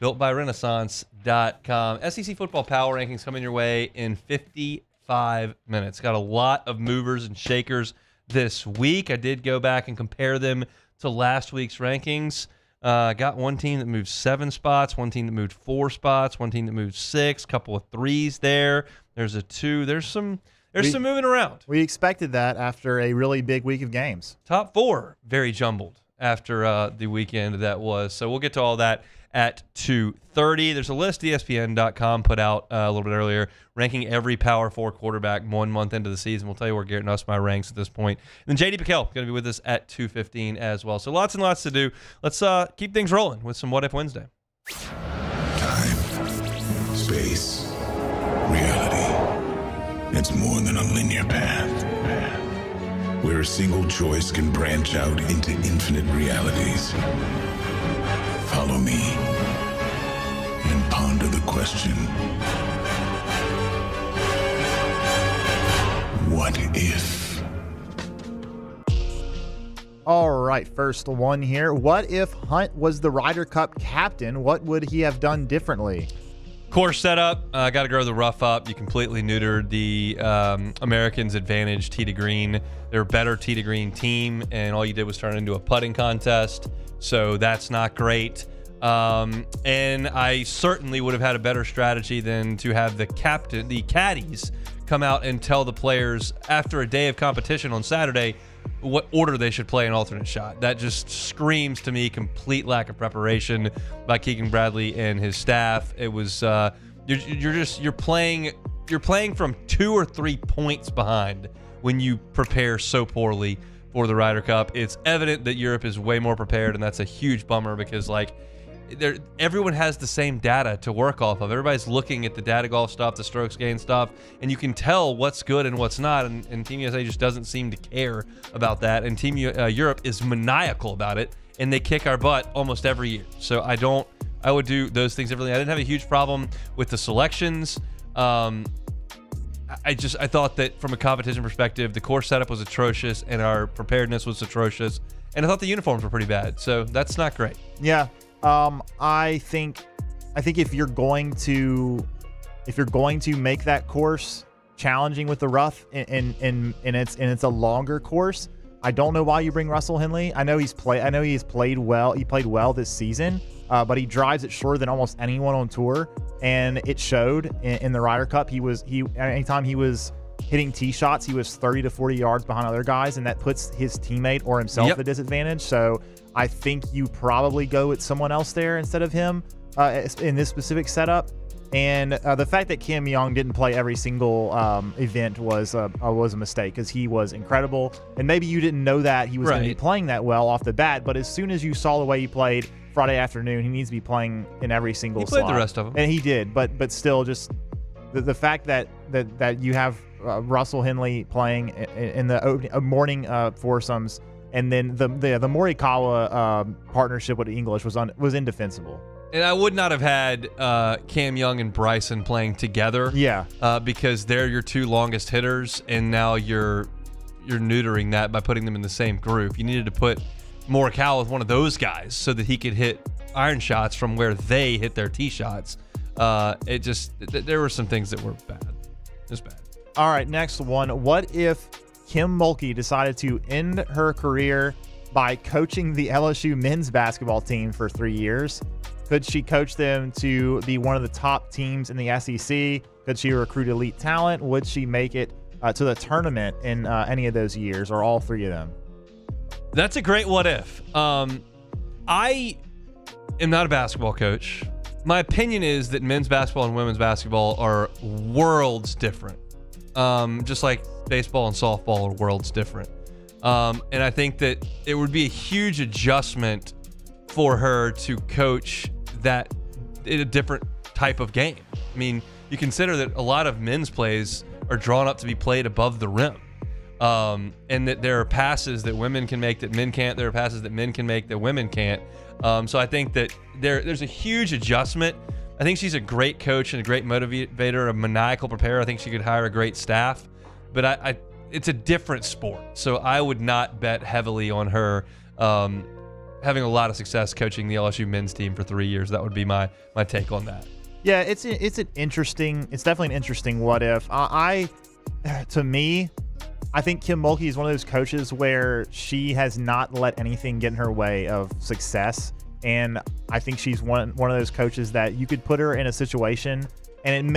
Builtbyrenaissance.com. SEC football power rankings coming your way in 55 5 minutes. Got a lot of movers and shakers this week. I did go back and compare them to last week's rankings. Got one team that moved 7 spots, one team that moved 4 spots, one team that moved 6, couple of 3s there. There's a 2. There's some moving around. We expected that after a really big week of games. Top 4, very jumbled after the weekend that was. So we'll get to all that at 2:30. There's a list ESPN.com put out a little bit earlier, ranking every Power 4 quarterback 1 month into the season. We'll tell you where Garrett Nussmeier ranks at this point. And then J.D. Pickell going to be with us at 2:15 as well. So lots and lots to do. Let's keep things rolling with some What If Wednesday. Time, space, reality. It's more than a linear path. Where a single choice can branch out into infinite realities. Follow me and ponder the question, what if? All right, first one here. What if Hunt was the Ryder Cup captain? What would he have done differently? Course setup, got to grow the rough up. You completely neutered the Americans' advantage tee to green. They're a better tee to green team, and all you did was turn it into a putting contest. So that's not great. And I certainly would have had a better strategy than to have the caddies come out and tell the players after a day of competition on Saturday what order they should play an alternate shot. That just screams to me complete lack of preparation by Keegan Bradley and his staff. It was you're playing from 2 or 3 points behind when you prepare so poorly for the Ryder Cup. It's evident that Europe is way more prepared, and that's a huge bummer because everyone has the same data to work off of. Everybody's looking at the data golf stuff, the strokes gain stuff, and you can tell what's good and what's not, and Team USA just doesn't seem to care about that, and Team Europe is maniacal about it, and they kick our butt almost every year. So I would do those things differently. I didn't have a huge problem with the selections. I thought that from a competition perspective, the course setup was atrocious and our preparedness was atrocious, and I thought the uniforms were pretty bad. So that's not great. Yeah. I think if you're going to make that course challenging with the rough and it's a longer course, I don't know why you bring Russell Henley. I know he's played well. He played well this season, but he drives it shorter than almost anyone on tour, and it showed in the Ryder Cup. Anytime he was hitting tee shots, he was 30 to 40 yards behind other guys, and that puts his teammate or himself at a disadvantage. So I think you probably go with someone else there instead of him in this specific setup. And the fact that Kim Young didn't play every single event was a mistake because he was incredible. And maybe you didn't know that he was going to be playing that well off the bat, but as soon as you saw the way he played Friday afternoon, he needs to be playing in every single slot. He played the rest of them. And he did, but still just the fact that you have Russell Henley playing in the morning foursomes, and then the Morikawa partnership with English was indefensible. And I would not have had Cam Young and Bryson playing together. Yeah. Because they're your 2 longest hitters, and now you're neutering that by putting them in the same group. You needed to put Morikawa with one of those guys so that he could hit iron shots from where they hit their tee shots. There were some things that were bad. It was bad. All right, next one. What if Kim Mulkey decided to end her career by coaching the LSU men's basketball team for 3 years? Could she coach them to be one of the top teams in the SEC? Could she recruit elite talent? Would she make it to the tournament in any of those years, or all 3 of them? That's a great what if. I am not a basketball coach. My opinion is that men's basketball and women's basketball are worlds different. Just like baseball and softball are worlds different. And I think that it would be a huge adjustment for her to coach that in a different type of game. I mean, you consider that a lot of men's plays are drawn up to be played above the rim. And that there are passes that women can make that men can't. There are passes that men can make that women can't. So I think that there's a huge adjustment. I think she's a great coach and a great motivator, a maniacal preparer. I think she could hire a great staff. But it's a different sport. So I would not bet heavily on her having a lot of success coaching the LSU men's team for 3 years. That would be my take on that. Yeah, it's definitely an interesting what if. I to me, I think Kim Mulkey is one of those coaches where she has not let anything get in her way of success. And I think she's one of those coaches that you could put her in a situation, and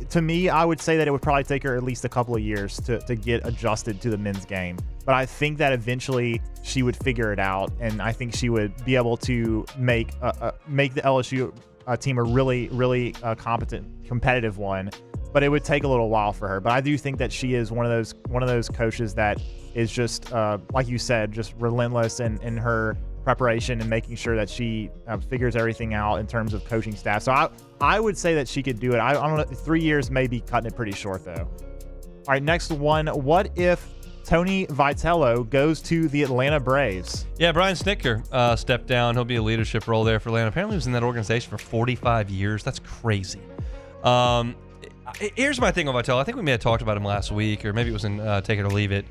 to me, I would say that it would probably take her at least a couple of years to get adjusted to the men's game. But I think that eventually she would figure it out, and I think she would be able to make the LSU team a really, really competent, competitive one. But it would take a little while for her. But I do think that she is one of those coaches that is just, like you said, just relentless in her preparation and making sure that she figures everything out in terms of coaching staff. So I would say that she could do it. I don't know. 3 years may be cutting it pretty short, though. All right, next one. What if Tony Vitello goes to the Atlanta Braves? Yeah, Brian Snitker stepped down. He'll be a leadership role there for Atlanta. Apparently he was in that organization for 45 years. That's crazy. Here's my thing on Vitello. I think we may have talked about him last week, or maybe it was in Take It or Leave It.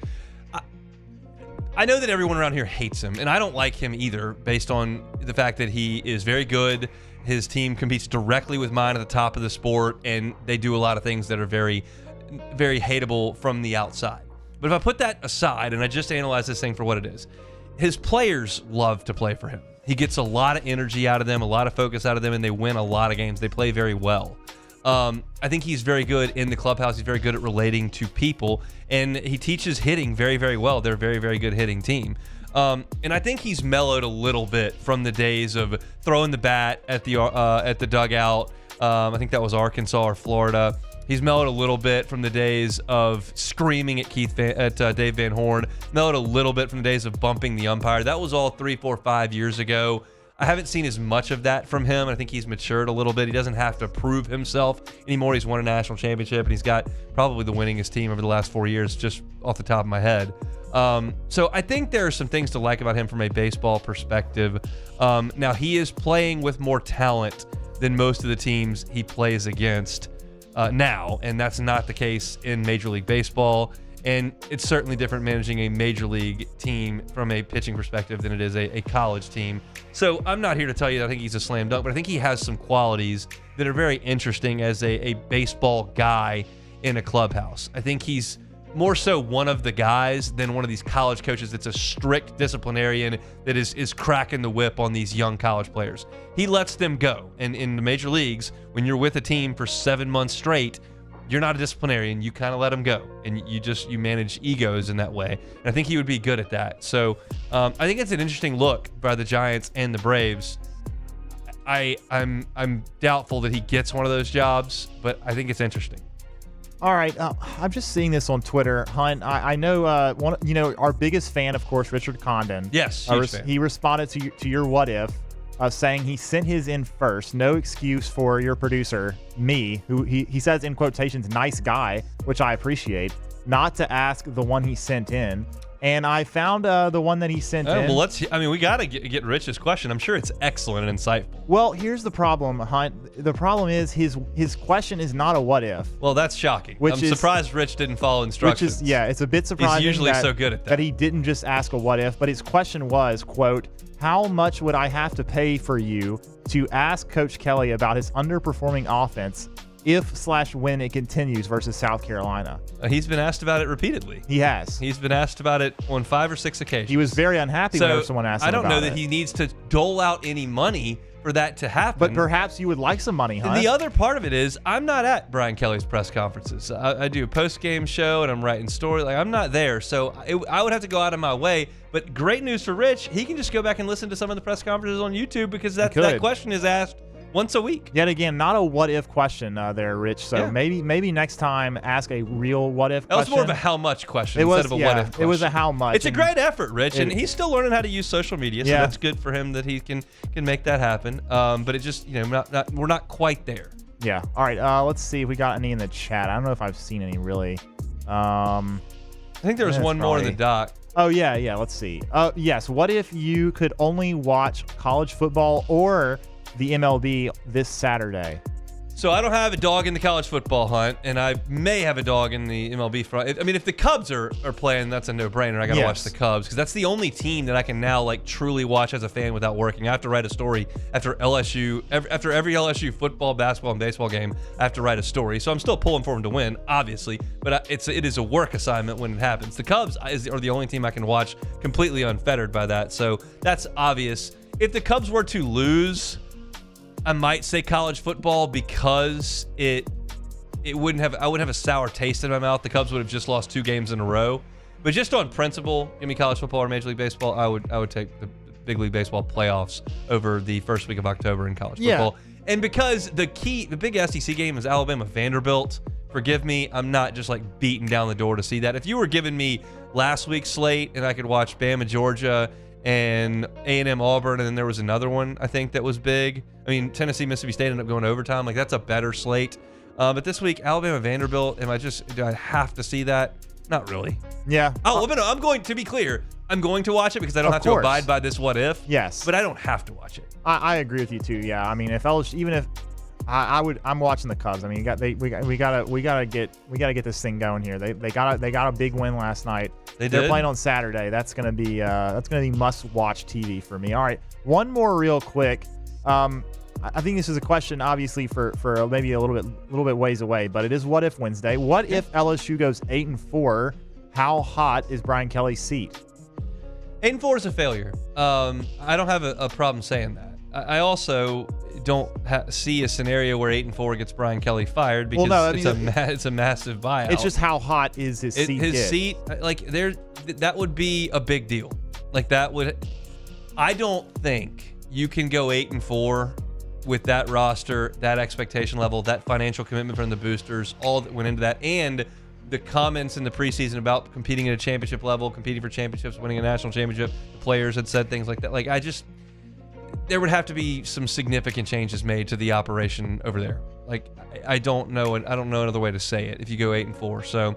I know that everyone around here hates him, and I don't like him either, based on the fact that he is very good. His team competes directly with mine at the top of the sport, and they do a lot of things that are very, very hateable from the outside. But if I put that aside and I just analyze this thing for what it is, his players love to play for him. He gets a lot of energy out of them, a lot of focus out of them, and they win a lot of games. They play very well. I think he's very good in the clubhouse. He's very good at relating to people, and he teaches hitting very, very well. They're a very, very good hitting team. And I think he's mellowed a little bit from the days of throwing the bat at the dugout. I think that was Arkansas or Florida. He's mellowed a little bit from the days of screaming at Dave Van Horn. Mellowed a little bit from the days of bumping the umpire. That was all 3, 4, 5 years ago. I haven't seen as much of that from him. I think he's matured a little bit. He doesn't have to prove himself anymore. He's won a national championship, and he's got probably the winningest team over the last 4 years, just off the top of my head. So I think there are some things to like about him from a baseball perspective. Now, he is playing with more talent than most of the teams he plays against now, and that's not the case in Major League Baseball. And it's certainly different managing a major league team from a pitching perspective than it is a college team. So I'm not here to tell you that I think he's a slam dunk, but I think he has some qualities that are very interesting as a baseball guy in a clubhouse. I think he's more so one of the guys than one of these college coaches that's a strict disciplinarian that is cracking the whip on these young college players. He lets them go. And in the major leagues, when you're with a team for 7 months straight, you're not a disciplinarian. You kind of let them go, and you manage egos in that way. And I think he would be good at that. So I think it's an interesting look by the Giants and the Braves. I'm doubtful that he gets one of those jobs, but I think it's interesting. All right, I'm just seeing this on Twitter, Hunt. I know our biggest fan, of course, Richard Condon. Yes, he responded to your what if. Saying he sent his in first. No excuse for your producer, me, who he says in quotations, nice guy, which I appreciate, not to ask the one he sent in. And I found the one that he sent in. Well, we got to get Rich's question. I'm sure it's excellent and insightful. Well, here's the problem, Hunt. The problem is his question is not a what if. Well, that's shocking. I'm surprised Rich didn't follow instructions. It's a bit surprising. He's usually so good at that. That he didn't just ask a what if, but his question was, quote, how much would I have to pay for you to ask Coach Kelly about his underperforming offense if/when it continues versus South Carolina? He's been asked about it repeatedly. He has. He's been asked about it on 5 or 6 occasions. He was very unhappy whenever someone asked him about it. I don't know that he needs to dole out any money for that to happen. But perhaps you would like some money, huh? The other part of it is I'm not at Brian Kelly's press conferences. I do a post-game show, and I'm writing stories. I'm not there, so I would have to go out of my way. But great news for Rich. He can just go back and listen to some of the press conferences on YouTube because that question is asked once a week. Yet again, not a what-if question there, Rich. So maybe next time ask a real what-if question. That was more of a how much question instead of a what-if question. It was a how much. It's a great effort, Rich, and he's still learning how to use social media, so that's good for him that he can make that happen. But it just, we're not quite there. Yeah. All right. Let's see if we got any in the chat. I don't know if I've seen any really. I think there was one more in the doc. Oh, yeah. Let's see. Yes. What if you could only watch college football or the MLB this Saturday? So I don't have a dog in the college football hunt, and I may have a dog in the MLB front. I mean, if the Cubs are playing, that's a no-brainer. I got to watch the Cubs because that's the only team that I can now like truly watch as a fan without working. I have to write a story after LSU, after every LSU football, basketball, and baseball game. I have to write a story. So I'm still pulling for them to win, obviously, but it is a work assignment when it happens. The Cubs are the only team I can watch completely unfettered by that. So that's obvious. If the Cubs were to lose, I might say college football because I wouldn't have a sour taste in my mouth. The Cubs would have just lost 2 games in a row. But just on principle, give me college football or Major League Baseball, I would take the Big League Baseball playoffs over the first week of October in college football. And because the big SEC game is Alabama Vanderbilt, forgive me, I'm not just like beating down the door to see that. If you were giving me last week's slate and I could watch Bama Georgia and A&M Auburn, and then there was another one I think that was big. I mean, Tennessee Mississippi State ended up going overtime. Like, that's a better slate. But this week, Alabama Vanderbilt, do I have to see that? Not really. Yeah. Oh, but no, I'm going to be clear. I'm going to watch it because I don't have to abide by this what if. Yes. But I don't have to watch it. I agree with you too. Yeah. I mean, if LSU, even if I'm watching the Cubs. I mean, we gotta get this thing going here. They got a big win last night. They're playing on Saturday. That's gonna be must watch TV for me. All right, one more real quick. I think this is a question obviously for maybe a little bit ways away, but it is What If Wednesday. What if LSU goes 8-4? How hot is Brian Kelly's seat? 8-4 is a failure. I don't have a problem saying that. I also don't see a scenario where 8-4 gets Brian Kelly fired because it's a massive buyout. It's just how hot is his seat? His seat, like that would be a big deal. Like that would. I don't think you can go 8-4 with that roster, that expectation level, that financial commitment from the boosters, all that went into that, and the comments in the preseason about competing at a championship level, competing for championships, winning a national championship. The players had said things like that. Like there would have to be some significant changes made to the operation over there. Like I don't know another way to say it if you go 8-4. So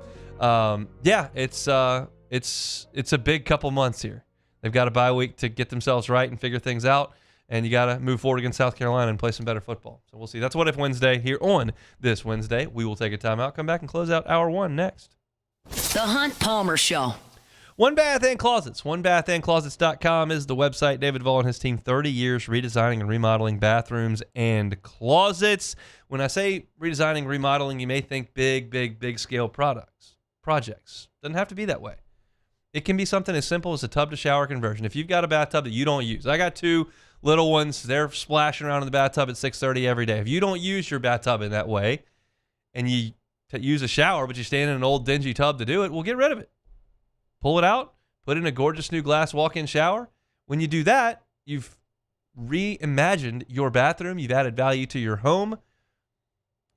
yeah, it's a big couple months here. They've got a bye week to get themselves right and figure things out, and you got to move forward against South Carolina and play some better football. So we'll see. That's What If Wednesday here on this Wednesday. We will take a timeout, come back and close out hour 1 next. The Hunt Palmer Show. One Bath and Closets. OneBathAndClosets.com is the website. David Vaughn and his team, 30 years redesigning and remodeling bathrooms and closets. When I say redesigning, remodeling, you may think big scale projects. Doesn't have to be that way. It can be something as simple as a tub to shower conversion. If you've got a bathtub that you don't use, I got 2 little ones. They're splashing around in the bathtub at 6:30 every day. If you don't use your bathtub in that way, and you use a shower, but you stand in an old dingy tub to do it, well, get rid of it. Pull it out, put in a gorgeous new glass walk-in shower. When you do that, you've reimagined your bathroom. You've added value to your home.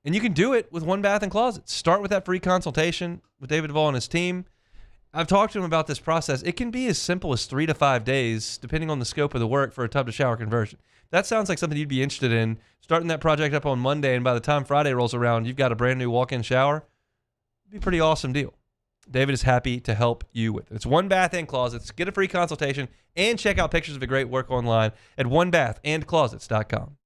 And you can do it with One Bath and Closets. Start with that free consultation with David Vaughn and his team. I've talked to him about this process. It can be as simple as 3 to 5 days, depending on the scope of the work, for a tub to shower conversion. That sounds like something you'd be interested in. Starting that project up on Monday, and by the time Friday rolls around, you've got a brand new walk-in shower. It'd be a pretty awesome deal. David is happy to help you with it. It's One Bath and Closets. Get a free consultation and check out pictures of the great work online at onebathandclosets.com.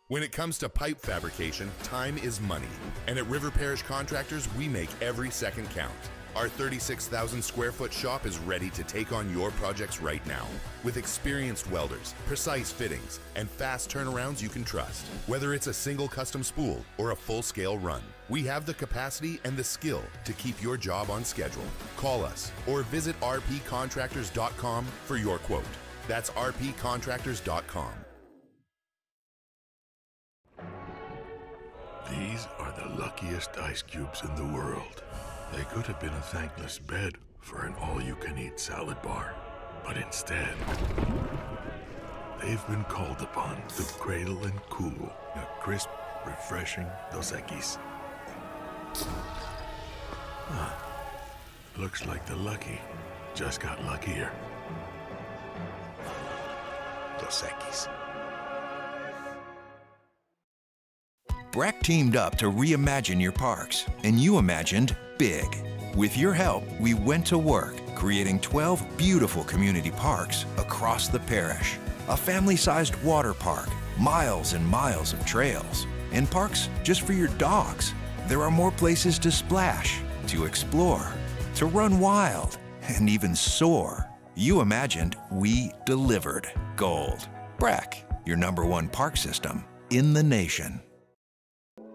When it comes to pipe fabrication, time is money. And at River Parish Contractors, we make every second count. Our 36,000 square foot shop is ready to take on your projects right now. With experienced welders, precise fittings, and fast turnarounds you can trust. Whether it's a single custom spool or a full-scale run, we have the capacity and the skill to keep your job on schedule. Call us or visit rpcontractors.com for your quote. That's rpcontractors.com. These are the luckiest ice cubes in the world. They could have been a thankless bed for an all-you-can-eat salad bar. But instead, they've been called upon to cradle and cool a crisp, refreshing Dos Equis. Looks like the lucky just got luckier. Dos Equis. Breck teamed up to reimagine your parks, and you imagined big. With your help, we went to work, creating 12 beautiful community parks across the parish. A family-sized water park, miles and miles of trails, and parks just for your dogs. There are more places to splash, to explore, to run wild, and even soar. You imagined, we delivered gold. Breck, your #1 park system in the nation.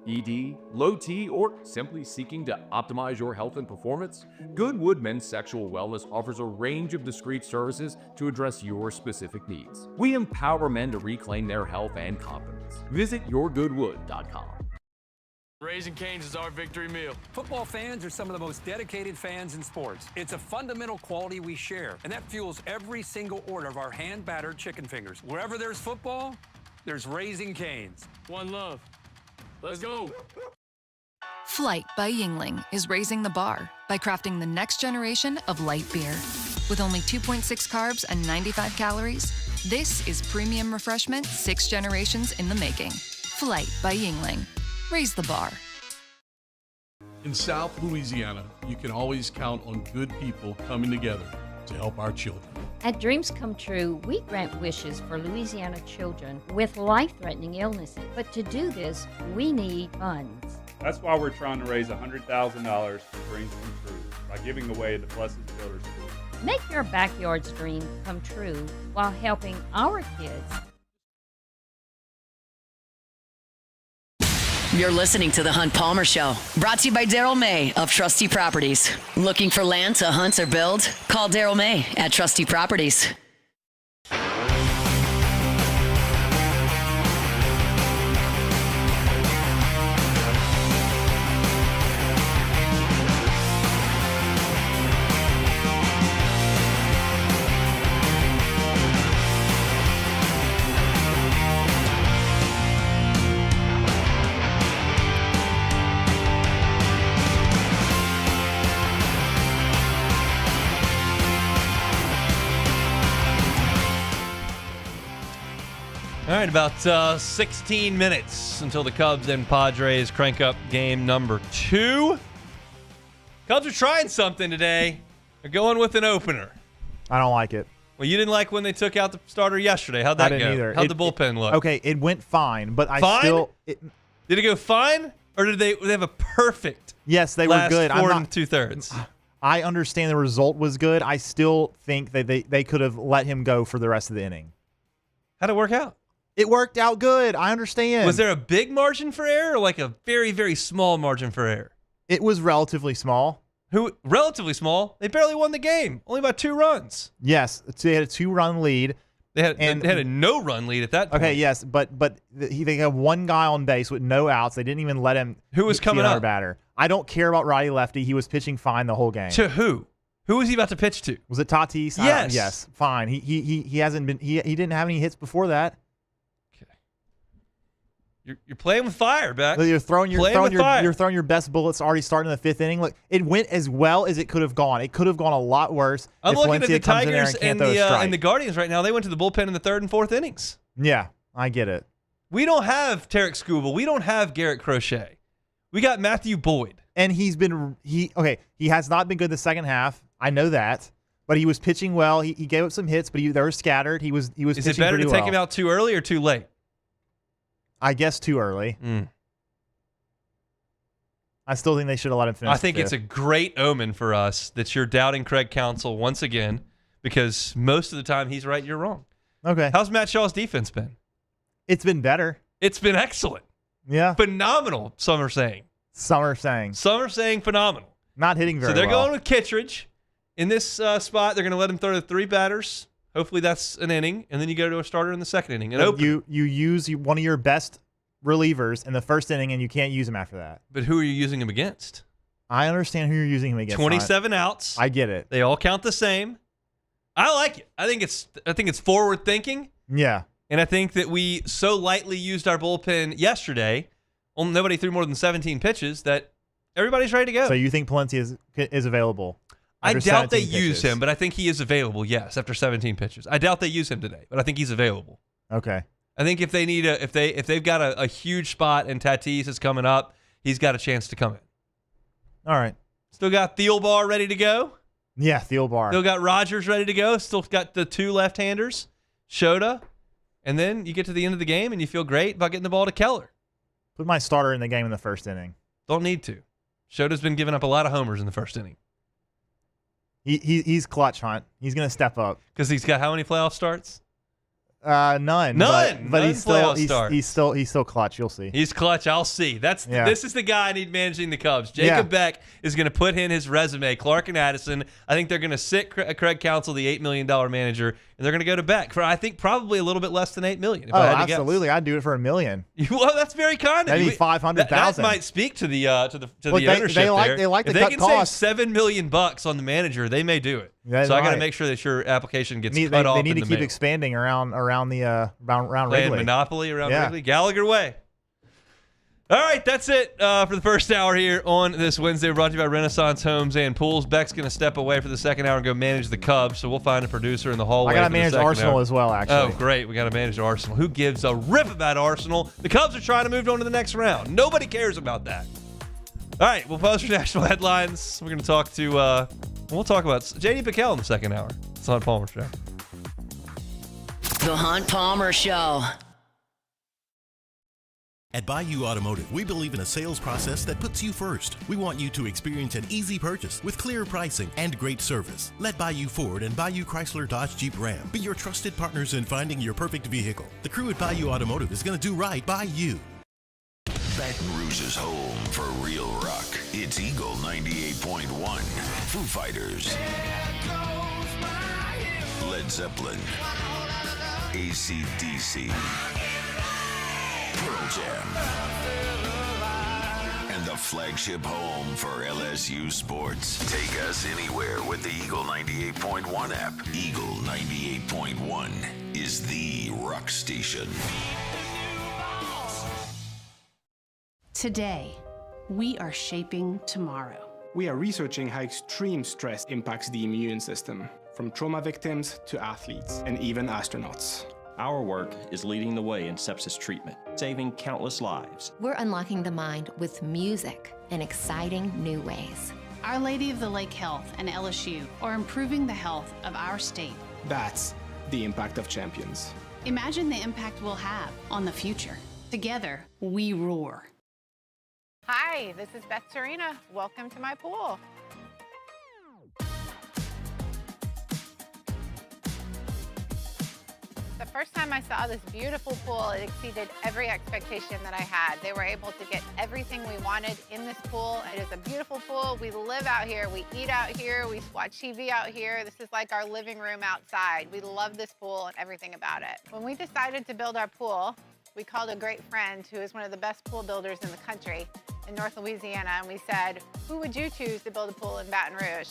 ED, low T, or simply seeking to optimize your health and performance? Goodwood Men's Sexual Wellness offers a range of discreet services to address your specific needs. We empower men to reclaim their health and confidence. Visit yourgoodwood.com. Raising Cane's is our victory meal. Football fans are some of the most dedicated fans in sports. It's a fundamental quality we share, and that fuels every single order of our hand-battered chicken fingers. Wherever there's football, there's Raising Cane's. One love. Let's go. Flight by Yingling is raising the bar by crafting the next generation of light beer. With only 2.6 carbs and 95 calories, this is premium refreshment 6 generations in the making. Flight by Yingling. Raise the bar. In South Louisiana, you can always count on good people coming together to help our children. At Dreams Come True, we grant wishes for Louisiana children with life-threatening illnesses. But to do this, we need funds. That's why we're trying to raise $100,000 for Dreams Come True by giving away the Blessed Builder School. Make your backyard's dream come true while helping our kids. You're listening to The Hunt Palmer Show, brought to you by Daryl May of Trustee Properties. Looking for land to hunt or build? Call Daryl May at Trustee Properties. All right, about 16 minutes until the Cubs and Padres crank up game number 2. Cubs are trying something today. They're going with an opener. I don't like it. Well, you didn't like when they took out the starter yesterday. How'd that I didn't go? either. How'd the bullpen look? Okay, it went fine, but I Fine? still... Did it go fine, or did they have a perfect Yes, they were last good. 4 2/3? I understand the result was good. I still think that they could have let him go for the rest of the inning. How'd it work out? It worked out good. I understand. Was there a big margin for error or like a very, very small margin for error? It was relatively small. Relatively small? They barely won the game. Only by 2 runs. Yes. They had a 2-run lead. They had a no-run lead at that point. Okay, yes, but they have one guy on base with no outs. They didn't even let him Who was coming another up? batter. I don't care about righty lefty. He was pitching fine the whole game. To who? Who was he about to pitch to? Was it Tatis? Yes. Yes. Fine. He hasn't been he didn't have any hits before that. You're playing with fire, Beck. You're throwing your best bullets already starting in the 5th inning. Look, it went as well as it could have gone. It could have gone a lot worse. I'm if looking Valencia at the comes in there Tigers and, can't throw a strike. and the Guardians right now. They went to the bullpen in the 3rd and 4th innings. Yeah, I get it. We don't have Tarek Skubal. We don't have Garrett Crochet. We got Matthew Boyd. And he has not been good the second half. I know that. But he was pitching well. He gave up some hits, but they were scattered. He was Is pitching it better to pretty take well. him out too early or too late? I guess too early. I still think they should have let him finish. I think it's a great omen for us that you're doubting Craig Counsell once again, because most of the time he's right, you're wrong. Okay. How's Matt Shaw's defense been? It's been better. It's been excellent. Yeah. Phenomenal, some are saying. Some are saying phenomenal. Not hitting very well. So they're going with Kittredge. In this spot, they're going to let him throw to 3 batters. Hopefully that's an inning, and then you go to a starter in the 2nd inning. You use one of your best relievers in the 1st inning, and you can't use him after that. But who are you using him against? I understand who you're using him against. 27 outs. I get it. They all count the same. I like it. I think it's forward thinking. Yeah. And I think that we so lightly used our bullpen yesterday. Nobody threw more than 17 pitches that everybody's ready to go. So you think Palencia is available? I doubt they use him, but I think he is available, yes, after 17 pitches. I doubt they use him today, but I think he's available. Okay. I think if they've got a huge spot and Tatis is coming up, he's got a chance to come in. All right. Still got Thielbar ready to go. Yeah, Thielbar. Still got Rogers ready to go. Still got the 2 left-handers, Shota. And then you get to the end of the game and you feel great about getting the ball to Keller. Put my starter in the game in the first inning. Don't need to. Shota's been giving up a lot of homers in the first inning. He's clutch, Hunt. He's going to step up. Because he's got how many playoff starts? None. But he's still clutch. You'll see. He's clutch. I'll see. This is the guy I need managing the Cubs. Jacob Beck is going to put in his resume. Clark and Addison. I think they're going to sit Craig Counsell, the $8 million manager, and they're going to go to Beck for I think probably a little bit less than $8 million. Absolutely. I'd do it for $1 million. Well, that's very kind of you. That'd be $500,000. That might speak to the ownership. They like if to they cut can costs. save $7 million on the manager, they may do it. Yeah, so I got to make sure that your application gets cut off. They need in to the keep mail. expanding around Playing Wrigley. Monopoly around Wrigley. Gallagher way. All right, that's it for the first hour here on this Wednesday. Brought to you by Renaissance Homes and Pools. Beck's going to step away for the second hour and go manage the Cubs, so we'll find a producer in the hallway. I got to manage Arsenal as well, actually. Oh, great. We got to manage Arsenal. Who gives a rip about Arsenal? The Cubs are trying to move on to the next round. Nobody cares about that. All right, we'll pause for national headlines. We're going to talk to, we'll talk about J.D. Pickell in the second hour. It's the Hunt Palmer Show. The Hunt Palmer Show. At Bayou Automotive, we believe in a sales process that puts you first. We want you to experience an easy purchase with clear pricing and great service. Let Bayou Ford and Bayou Chrysler Dodge Jeep Ram be your trusted partners in finding your perfect vehicle. The crew at Bayou Automotive is going to do right by you. Baton Rouge's home for real rock. It's Eagle 98.1. Foo Fighters. Led Zeppelin. AC/DC. Pearl Jam. And the flagship home for LSU sports. Take us anywhere with the Eagle 98.1 app. Eagle 98.1 is the rock station. Today, we are shaping tomorrow. We are researching how extreme stress impacts the immune system, from trauma victims to athletes and even astronauts. Our work is leading the way in sepsis treatment, saving countless lives. We're unlocking the mind with music in exciting new ways. Our Lady of the Lake Health and LSU are improving the health of our state. That's the impact of champions. Imagine the impact we'll have on the future. Together, we roar. Hi, this is Beth Serena. Welcome to my pool. The first time I saw this beautiful pool, it exceeded every expectation that I had. They were able to get everything we wanted in this pool. It is a beautiful pool. We live out here, we eat out here, we watch TV out here. This is like our living room outside. We love this pool and everything about it. When we decided to build our pool, we called a great friend who is one of the best pool builders in the country in North Louisiana, and we said, who would you choose to build a pool in Baton Rouge?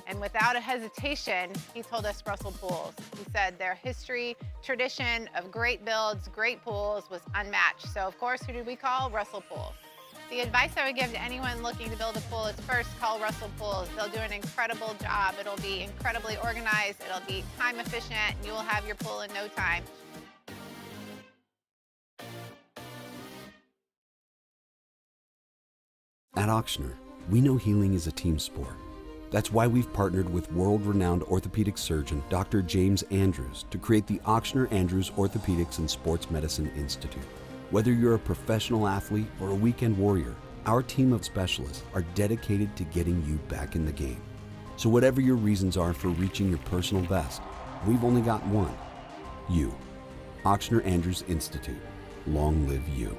And without a hesitation, he told us Russell Pools. He said their history, tradition of great builds, great pools was unmatched. So of course, who did we call? Russell Pools. The advice I would give to anyone looking to build a pool is first call Russell Pools. They'll do an incredible job. It'll be incredibly organized, it'll be time efficient, and you will have your pool in no time. At Auctioner, we know healing is a team sport. That's why we've partnered with world-renowned orthopedic surgeon Dr. James Andrews to create the Auctioner Andrews Orthopedics and Sports Medicine Institute. Whether you're a professional athlete or a weekend warrior, our team of specialists are dedicated to getting you back in the game. So whatever your reasons are for reaching your personal best, we've only got one: you. Auctioner Andrews Institute. Long live you.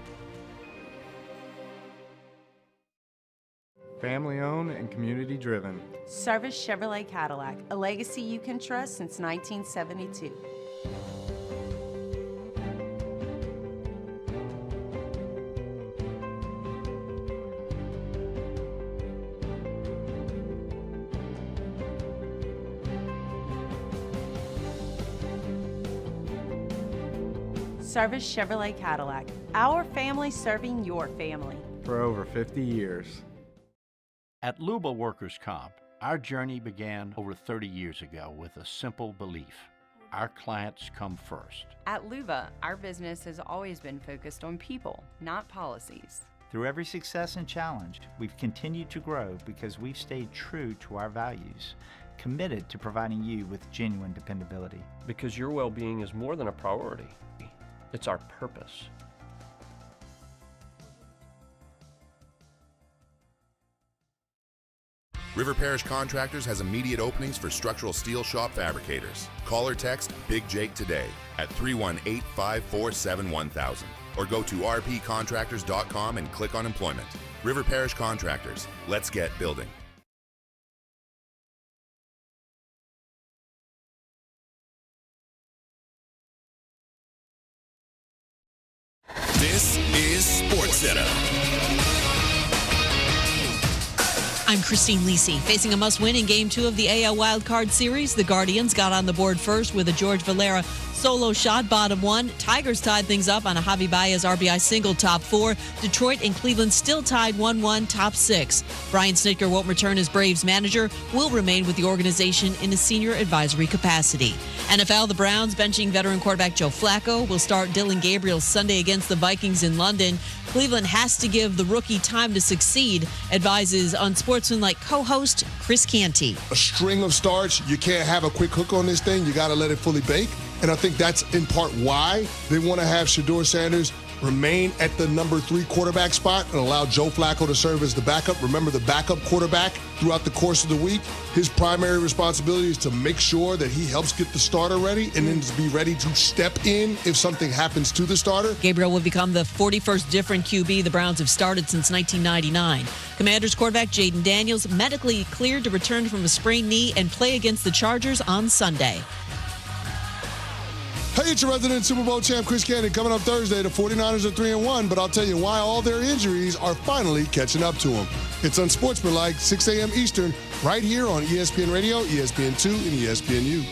Family owned and community driven. Service Chevrolet Cadillac, a legacy you can trust since 1972. Service Chevrolet Cadillac, our family serving your family. For over 50 years. At Luba Workers' Comp, our journey began over 30 years ago with a simple belief. Our clients come first. At Luva, our business has always been focused on people, not policies. Through every success and challenge, we've continued to grow because we've stayed true to our values, committed to providing you with genuine dependability. Because your well-being is more than a priority. It's our purpose. River Parish Contractors has immediate openings for structural steel shop fabricators. Call or text Big Jake today at 318-547-1000 or go to rpcontractors.com and click on employment. River Parish Contractors. Let's get building. This is SportsCenter. I'm Christine Lisi. Facing a must-win in Game 2 of the AL Wildcard Series, the Guardians got on the board first with a George Valera solo shot, bottom one. Tigers tied things up on a Javi Baez RBI single, top 4. Detroit and Cleveland still tied 1-1, top 6. Brian Snitker won't return as Braves manager, will remain with the organization in a senior advisory capacity. NFL, the Browns benching veteran quarterback Joe Flacco will start Dylan Gabriel Sunday against the Vikings in London. Cleveland has to give the rookie time to succeed, advises unsportsmanlike co-host Chris Canty. A string of starts, you can't have a quick hook on this thing. You got to let it fully bake. And I think that's in part why they want to have Shedeur Sanders remain at the number 3 quarterback spot and allow Joe Flacco to serve as the backup. Remember, the backup quarterback throughout the course of the week, his primary responsibility is to make sure that he helps get the starter ready and then to be ready to step in if something happens to the starter. Gabriel will become the 41st different QB the Browns have started since 1999. Commanders quarterback Jaden Daniels medically cleared to return from a sprained knee and play against the Chargers on Sunday. Hey, it's your resident Super Bowl champ, Chris Canty. Coming up Thursday, the 49ers are 3-1, but I'll tell you why all their injuries are finally catching up to them. It's unsportsmanlike, 6 a.m. Eastern, right here on ESPN Radio, ESPN2, and ESPNU.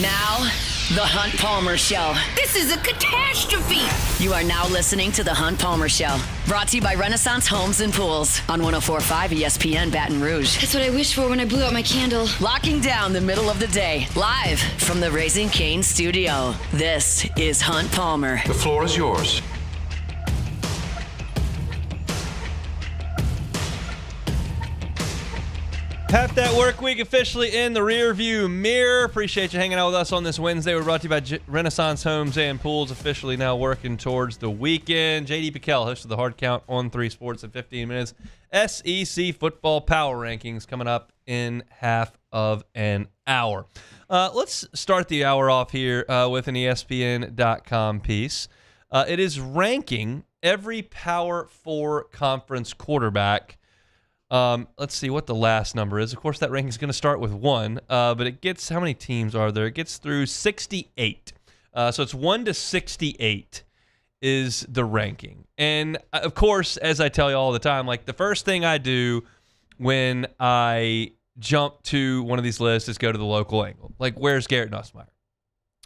Now, The Hunt Palmer Show. This is a catastrophe. You are now listening to The Hunt Palmer Show. Brought to you by Renaissance Homes and Pools on 104.5 ESPN Baton Rouge. That's what I wished for when I blew out my candle. Locking down the middle of the day. Live from the Raising Cane studio. This is Hunt Palmer. The floor is yours. Half that work week officially in the rear view mirror. Appreciate you hanging out with us on this Wednesday. We're brought to you by Renaissance Homes and Pools, officially now working towards the weekend. JD Pickell, host of the Hard Count on 3 Sports in 15 minutes. SEC football power rankings coming up in half of an hour. Let's start the hour off here with an ESPN.com piece. It is ranking every Power 4 conference quarterback. Let's see what the last number is. Of course, that ranking is going to start with 1, but it gets, how many teams are there? It gets through 68. So it's 1 to 68 is the ranking. And of course, as I tell you all the time, like the first thing I do when I jump to one of these lists is go to the local angle. Like, where's Garrett Nussmeier?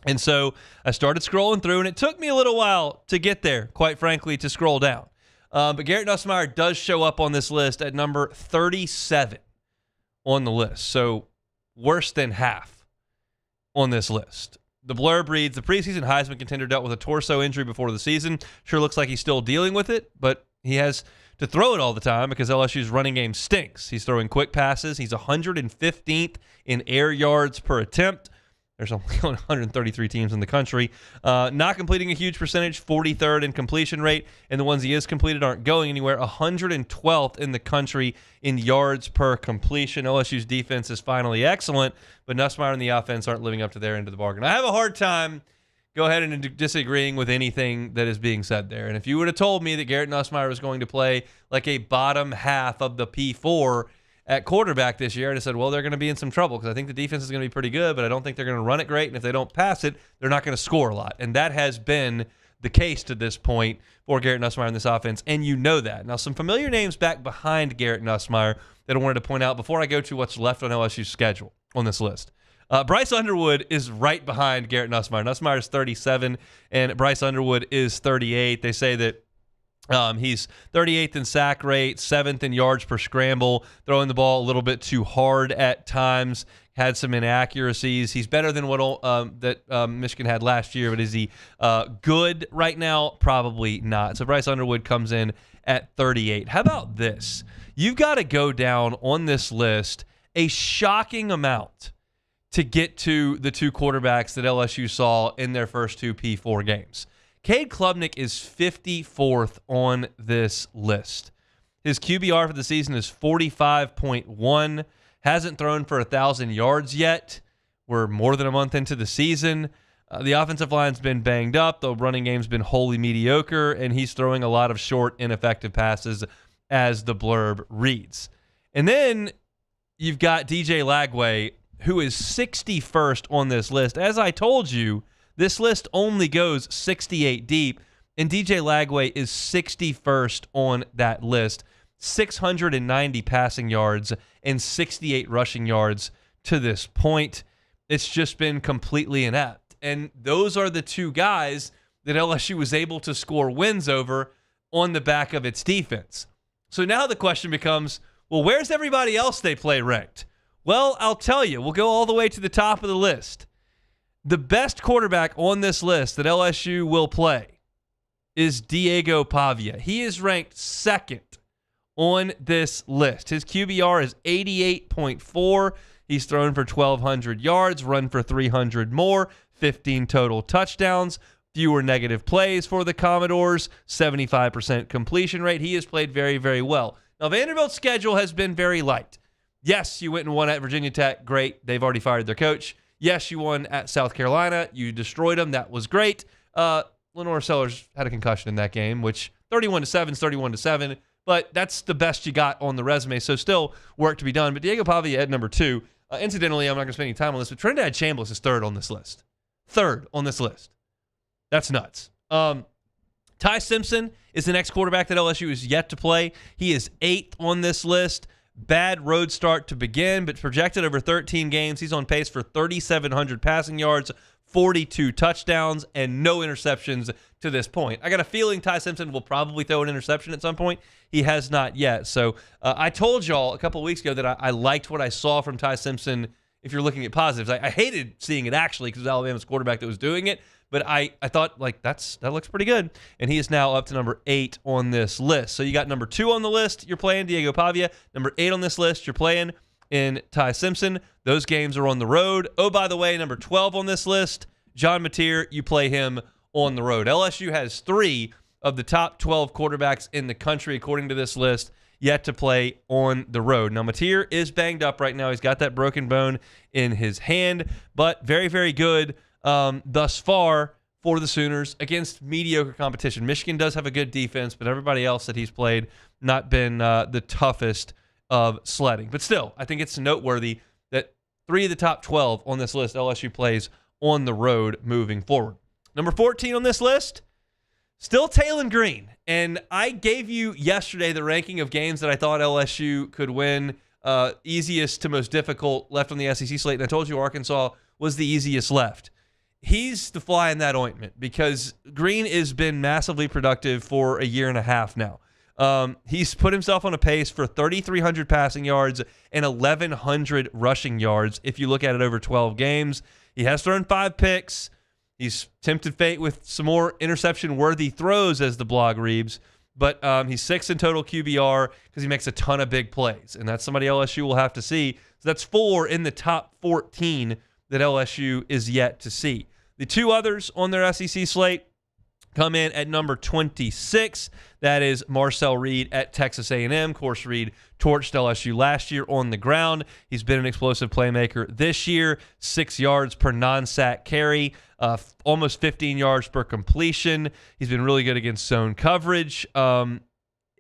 And so I started scrolling through, and it took me a little while to get there, quite frankly, to scroll down. But Garrett Nussmeier does show up on this list at number 37 on the list. So worse than half on this list. The blurb reads, the preseason Heisman contender dealt with a torso injury before the season. Sure looks like he's still dealing with it, but he has to throw it all the time because LSU's running game stinks. He's throwing quick passes. He's 115th in air yards per attempt. There's only 133 teams in the country. Not completing a huge percentage, 43rd in completion rate, and the ones he is completed aren't going anywhere. 112th in the country in yards per completion. LSU's defense is finally excellent, but Nussmeier and the offense aren't living up to their end of the bargain. I have a hard time go ahead and disagreeing with anything that is being said there. And if you would have told me that Garrett Nussmeier was going to play like a bottom half of the P4 at quarterback this year, and I said, well, they're going to be in some trouble because I think the defense is going to be pretty good, but I don't think they're going to run it great, and if they don't pass it, they're not going to score a lot. And that has been the case to this point for Garrett Nussmeier in this offense, and you know that. Now, some familiar names back behind Garrett Nussmeier that I wanted to point out before I go to what's left on LSU's schedule on this list. Bryce Underwood is right behind Garrett Nussmeier. Nussmeier is 37, and Bryce Underwood is 38. They say that He's 38th in sack rate, 7th in yards per scramble, throwing the ball a little bit too hard at times, had some inaccuracies. He's better than what Michigan had last year, but is he good right now? Probably not. So Bryce Underwood comes in at 38. How about this? You've got to go down on this list a shocking amount to get to the two quarterbacks that LSU saw in their first two P4 games. Cade Klubnik is 54th on this list. His QBR for the season is 45.1. Hasn't thrown for 1,000 yards yet. We're more than a month into the season. The offensive line's been banged up. The running game's been wholly mediocre, and he's throwing a lot of short, ineffective passes as the blurb reads. And then you've got DJ Lagway, who is 61st on this list. As I told you, this list only goes 68 deep, and DJ Lagway is 61st on that list. 690 passing yards and 68 rushing yards to this point. It's just been completely inept. And those are the two guys that LSU was able to score wins over on the back of its defense. So now the question becomes, well, where's everybody else they play ranked? Well, I'll tell you, we'll go all the way to the top of the list. The best quarterback on this list that LSU will play is Diego Pavia. He is ranked second on this list. His QBR is 88.4. He's thrown for 1,200 yards, run for 300 more, 15 total touchdowns, fewer negative plays for the Commodores, 75% completion rate. He has played very, very well. Now, Vanderbilt's schedule has been very light. Yes, you went and won at Virginia Tech. Great. They've already fired their coach. Yes, you won at South Carolina. You destroyed them. That was great. Lenore Sellers had a concussion in that game, which 31-7 is 31-7, but that's the best you got on the resume, so still work to be done. But Diego Pavia at number 2. Incidentally, I'm not going to spend any time on this, but Trinidad Chambliss is third on this list. Third on this list. That's nuts. Ty Simpson is the next quarterback that LSU is yet to play. He is 8th on this list. Bad road start to begin, but projected over 13 games, he's on pace for 3,700 passing yards, 42 touchdowns, and no interceptions to this point. I got a feeling Ty Simpson will probably throw an interception at some point. He has not yet. So I told y'all a couple of weeks ago that I liked what I saw from Ty Simpson if you're looking at positives. I hated seeing it actually because it was Alabama's quarterback that was doing it, but I thought, like, that looks pretty good. And he is now up to number 8 on this list. So you got number 2 on the list, you're playing Diego Pavia. Number 8 on this list, you're playing in Ty Simpson. Those games are on the road. Oh, by the way, number 12 on this list, John Mateer, you play him on the road. LSU has 3 of the top 12 quarterbacks in the country, according to this list, yet to play on the road. Now, Mateer is banged up right now. He's got that broken bone in his hand, but very, very good thus far for the Sooners against mediocre competition. Michigan does have a good defense, but everybody else that he's played not been the toughest of sledding. But still, I think it's noteworthy that 3 of the top 12 on this list LSU plays on the road moving forward. Number 14 on this list, still Talon Green. And I gave you yesterday the ranking of games that I thought LSU could win, easiest to most difficult left on the SEC slate. And I told you Arkansas was the easiest left. He's the fly in that ointment because Green has been massively productive for a year and a half now. He's put himself on a pace for 3,300 passing yards and 1,100 rushing yards if you look at it over 12 games. He has thrown 5 picks. He's tempted fate with some more interception-worthy throws, as the blog reads. But he's 6th in total QBR because he makes a ton of big plays. And that's somebody LSU will have to see. So that's 4 in the top 14 that LSU is yet to see. The 2 others on their SEC slate come in at number 26. That is Marcel Reed at Texas A&M. Of course, Reed torched LSU last year on the ground. He's been an explosive playmaker this year. 6 yards per non-sack carry, almost 15 yards per completion. He's been really good against zone coverage.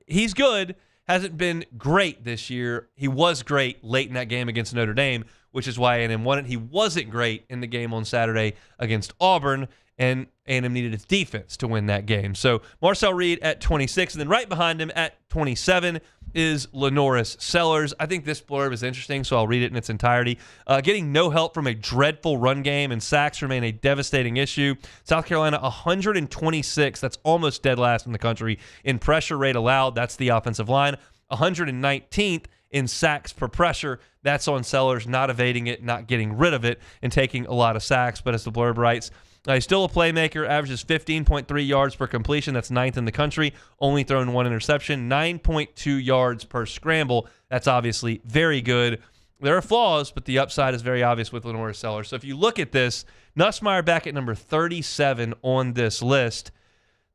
He's good. Hasn't been great this year. He was great late in that game against Notre Dame, which is why A&M won it. He wasn't great in the game on Saturday against Auburn, and A&M needed its defense to win that game. So Marcel Reed at 26, and then right behind him at 27 is Lenoris Sellers. I think this blurb is interesting, so I'll read it in its entirety. Getting no help from a dreadful run game and sacks remain a devastating issue. South Carolina 126, that's almost dead last in the country in pressure rate allowed. That's the offensive line. 119th in sacks per pressure. That's on Sellers not evading it, not getting rid of it, and taking a lot of sacks. But as the blurb writes, he's still a playmaker, averages 15.3 yards per completion. That's 9th in the country, only thrown 1 interception, 9.2 yards per scramble. That's obviously very good. There are flaws, but the upside is very obvious with Lenoris Sellers. So if you look at this, Nussmeier back at number 37 on this list.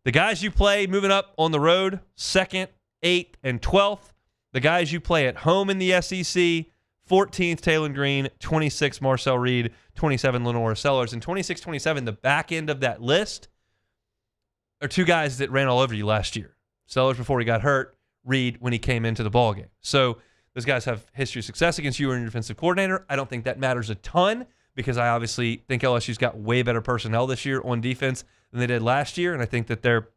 The guys you play moving up on the road, 2nd, 8th, and 12th. The guys you play at home in the SEC, 14th, Taylon Green, 26th, Marcel Reed, 27, Lenoris Sellers. And 26, 27, the back end of that list are two guys that ran all over you last year. Sellers before he got hurt, Reed when he came into the ballgame. So those guys have history of success against you and your defensive coordinator. I don't think that matters a ton because I obviously think LSU's got way better personnel this year on defense than they did last year, and I think that their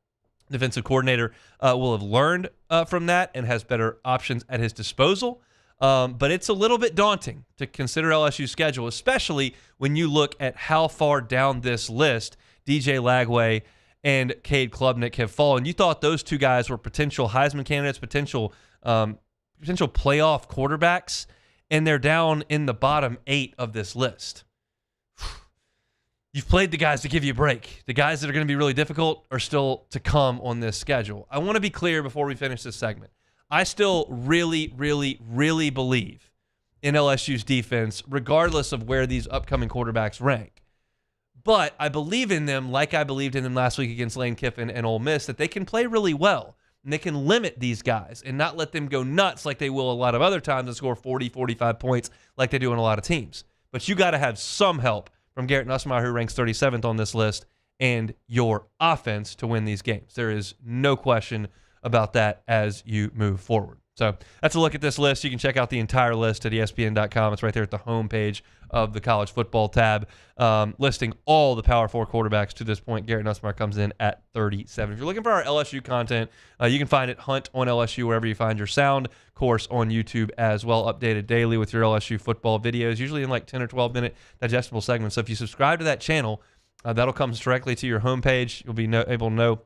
defensive coordinator will have learned from that and has better options at his disposal. But it's a little bit daunting to consider LSU's schedule, especially when you look at how far down this list DJ Lagway and Cade Klubnik have fallen. You thought those two guys were potential Heisman candidates, potential playoff quarterbacks, and they're down in the bottom 8 of this list. You've played the guys to give you a break. The guys that are going to be really difficult are still to come on this schedule. I want to be clear before we finish this segment. I still really, really, really believe in LSU's defense, regardless of where these upcoming quarterbacks rank. But I believe in them like I believed in them last week against Lane Kiffin and Ole Miss, that they can play really well. And they can limit these guys and not let them go nuts like they will a lot of other times and score 40, 45 points like they do in a lot of teams. But you got to have some help from Garrett Nussmeier, who ranks 37th on this list, and your offense to win these games. There is no question about that as you move forward. So that's a look at this list. You can check out the entire list at ESPN.com. It's right there at the homepage of the college football tab, listing all the Power 4 quarterbacks to this point. Garrett Nussmeier comes in at 37. If you're looking for our LSU content, you can find it Hunt on LSU wherever you find your sound, course on YouTube as well, updated daily with your LSU football videos, usually in like 10 or 12-minute digestible segments. So if you subscribe to that channel, that'll come directly to your homepage. You'll be able to know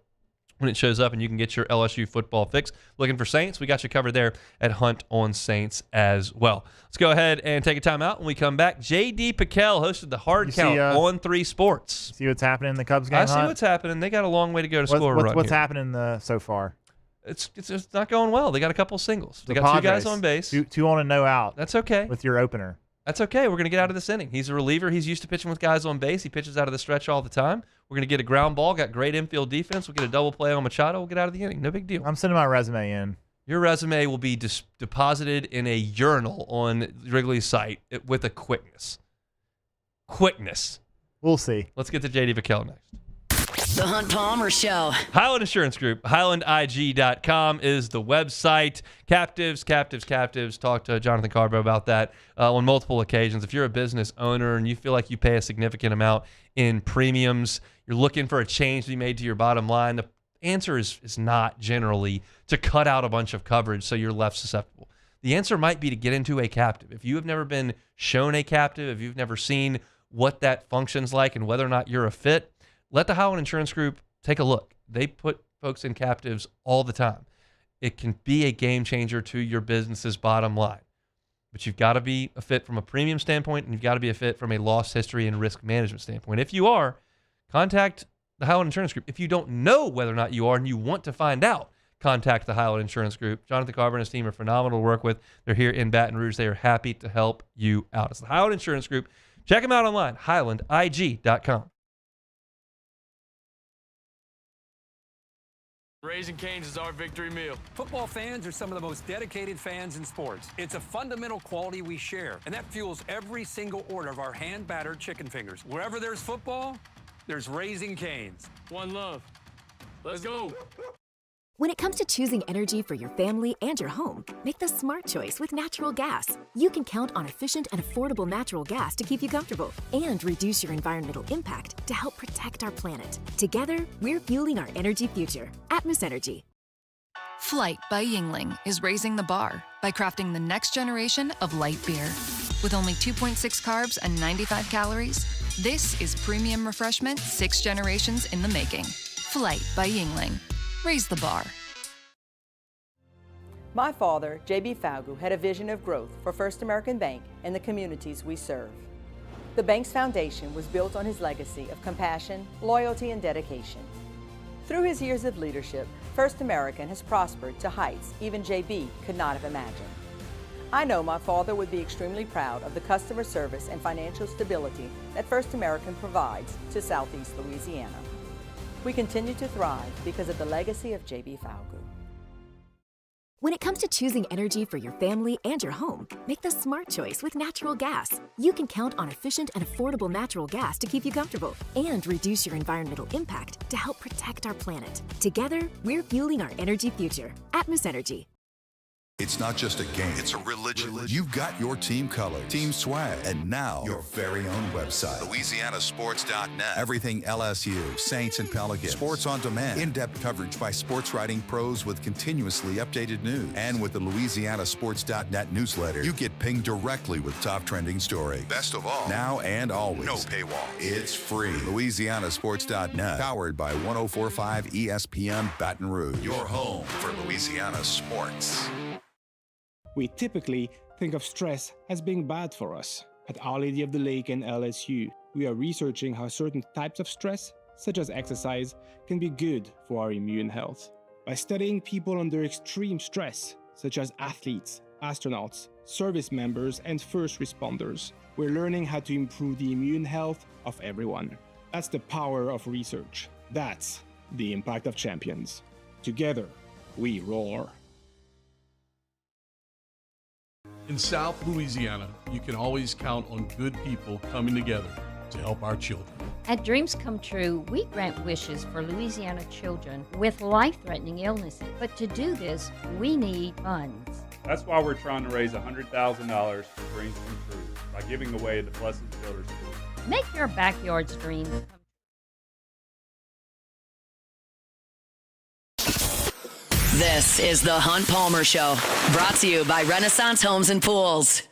when it shows up, and you can get your LSU football fix. Looking for Saints? We got you covered there at Hunt on Saints as well. Let's go ahead and take a time out. When we come back, J.D. Pickell hosted the Hard Count on 3 Sports. See what's happening in the Cubs game? I see what's happening. They got a long way to go to score a run. What's happening so far? It's not going well. They got a couple singles. They got Padres, 2 guys on base. Two on and no out. That's okay. With your opener. That's okay. We're going to get out of this inning. He's a reliever. He's used to pitching with guys on base. He pitches out of the stretch all the time. We're going to get a ground ball. Got great infield defense. We'll get a double play on Machado. We'll get out of the inning. No big deal. I'm sending my resume in. Your resume will be deposited in a urinal on Wrigley's site with a quickness. We'll see. Let's get to J.D. Pickell next. The Hunt Palmer Show. Highland Insurance Group, HighlandIG.com is the website. Captives. Talk to Jonathan Carbo about that on multiple occasions. If you're a business owner and you feel like you pay a significant amount in premiums, you're looking for a change to be made to your bottom line, the answer is not generally to cut out a bunch of coverage so you're less susceptible. The answer might be to get into a captive. If you have never been shown a captive, if you've never seen what that functions like and whether or not you're a fit, let the Highland Insurance Group take a look. They put folks in captives all the time. It can be a game changer to your business's bottom line. But you've got to be a fit from a premium standpoint, and you've got to be a fit from a loss history and risk management standpoint. If you are, contact the Highland Insurance Group. If you don't know whether or not you are and you want to find out, contact the Highland Insurance Group. Jonathan Carver and his team are phenomenal to work with. They're here in Baton Rouge. They are happy to help you out. It's the Highland Insurance Group. Check them out online, HighlandIG.com. Raising Cane's is our victory meal. Football fans are some of the most dedicated fans in sports. It's a fundamental quality we share, and that fuels every single order of our hand-battered chicken fingers. Wherever there's football, there's Raising Cane's. One love. Let's go. When it comes to choosing energy for your family and your home, make the smart choice with natural gas. You can count on efficient and affordable natural gas to keep you comfortable and reduce your environmental impact to help protect our planet. Together, we're fueling our energy future. Atmos Energy. Flight by Yingling is raising the bar by crafting the next generation of light beer. With only 2.6 carbs and 95 calories, this is premium refreshment 6 generations in the making. Flight by Yingling. Raise the bar. My father, J.B. Falgu, had a vision of growth for First American Bank and the communities we serve. The bank's foundation was built on his legacy of compassion, loyalty, and dedication. Through his years of leadership, First American has prospered to heights even J.B. could not have imagined. I know my father would be extremely proud of the customer service and financial stability that First American provides to Southeast Louisiana. We continue to thrive because of the legacy of J.B. Falgu. When it comes to choosing energy for your family and your home, make the smart choice with natural gas. You can count on efficient and affordable natural gas to keep you comfortable and reduce your environmental impact to help protect our planet. Together, we're fueling our energy future. Atmos Energy. It's not just a game, it's a religion. You've got your team color, team swag, and now your very own website, LouisianaSports.net. Everything LSU, Saints, and Pelicans. Sports on demand. In-depth coverage by sports writing pros with continuously updated news. And with the LouisianaSports.net newsletter, you get pinged directly with top trending stories. Best of all, now and always, no paywall. It's free. LouisianaSports.net, powered by 104.5 ESPN Baton Rouge. Your home for Louisiana sports. We typically think of stress as being bad for us. At Our Lady of the Lake and LSU, we are researching how certain types of stress, such as exercise, can be good for our immune health. By studying people under extreme stress, such as athletes, astronauts, service members, and first responders, we're learning how to improve the immune health of everyone. That's the power of research. That's the impact of champions. Together, we roar. In South Louisiana, you can always count on good people coming together to help our children. At Dreams Come True, we grant wishes for Louisiana children with life-threatening illnesses. But to do this, we need funds. That's why we're trying to raise $100,000 for Dreams Come True by giving away the Blessed Builder School. Make your backyard's dreams come true. This is the Hunt Palmer Show, brought to you by Renaissance Homes and Pools.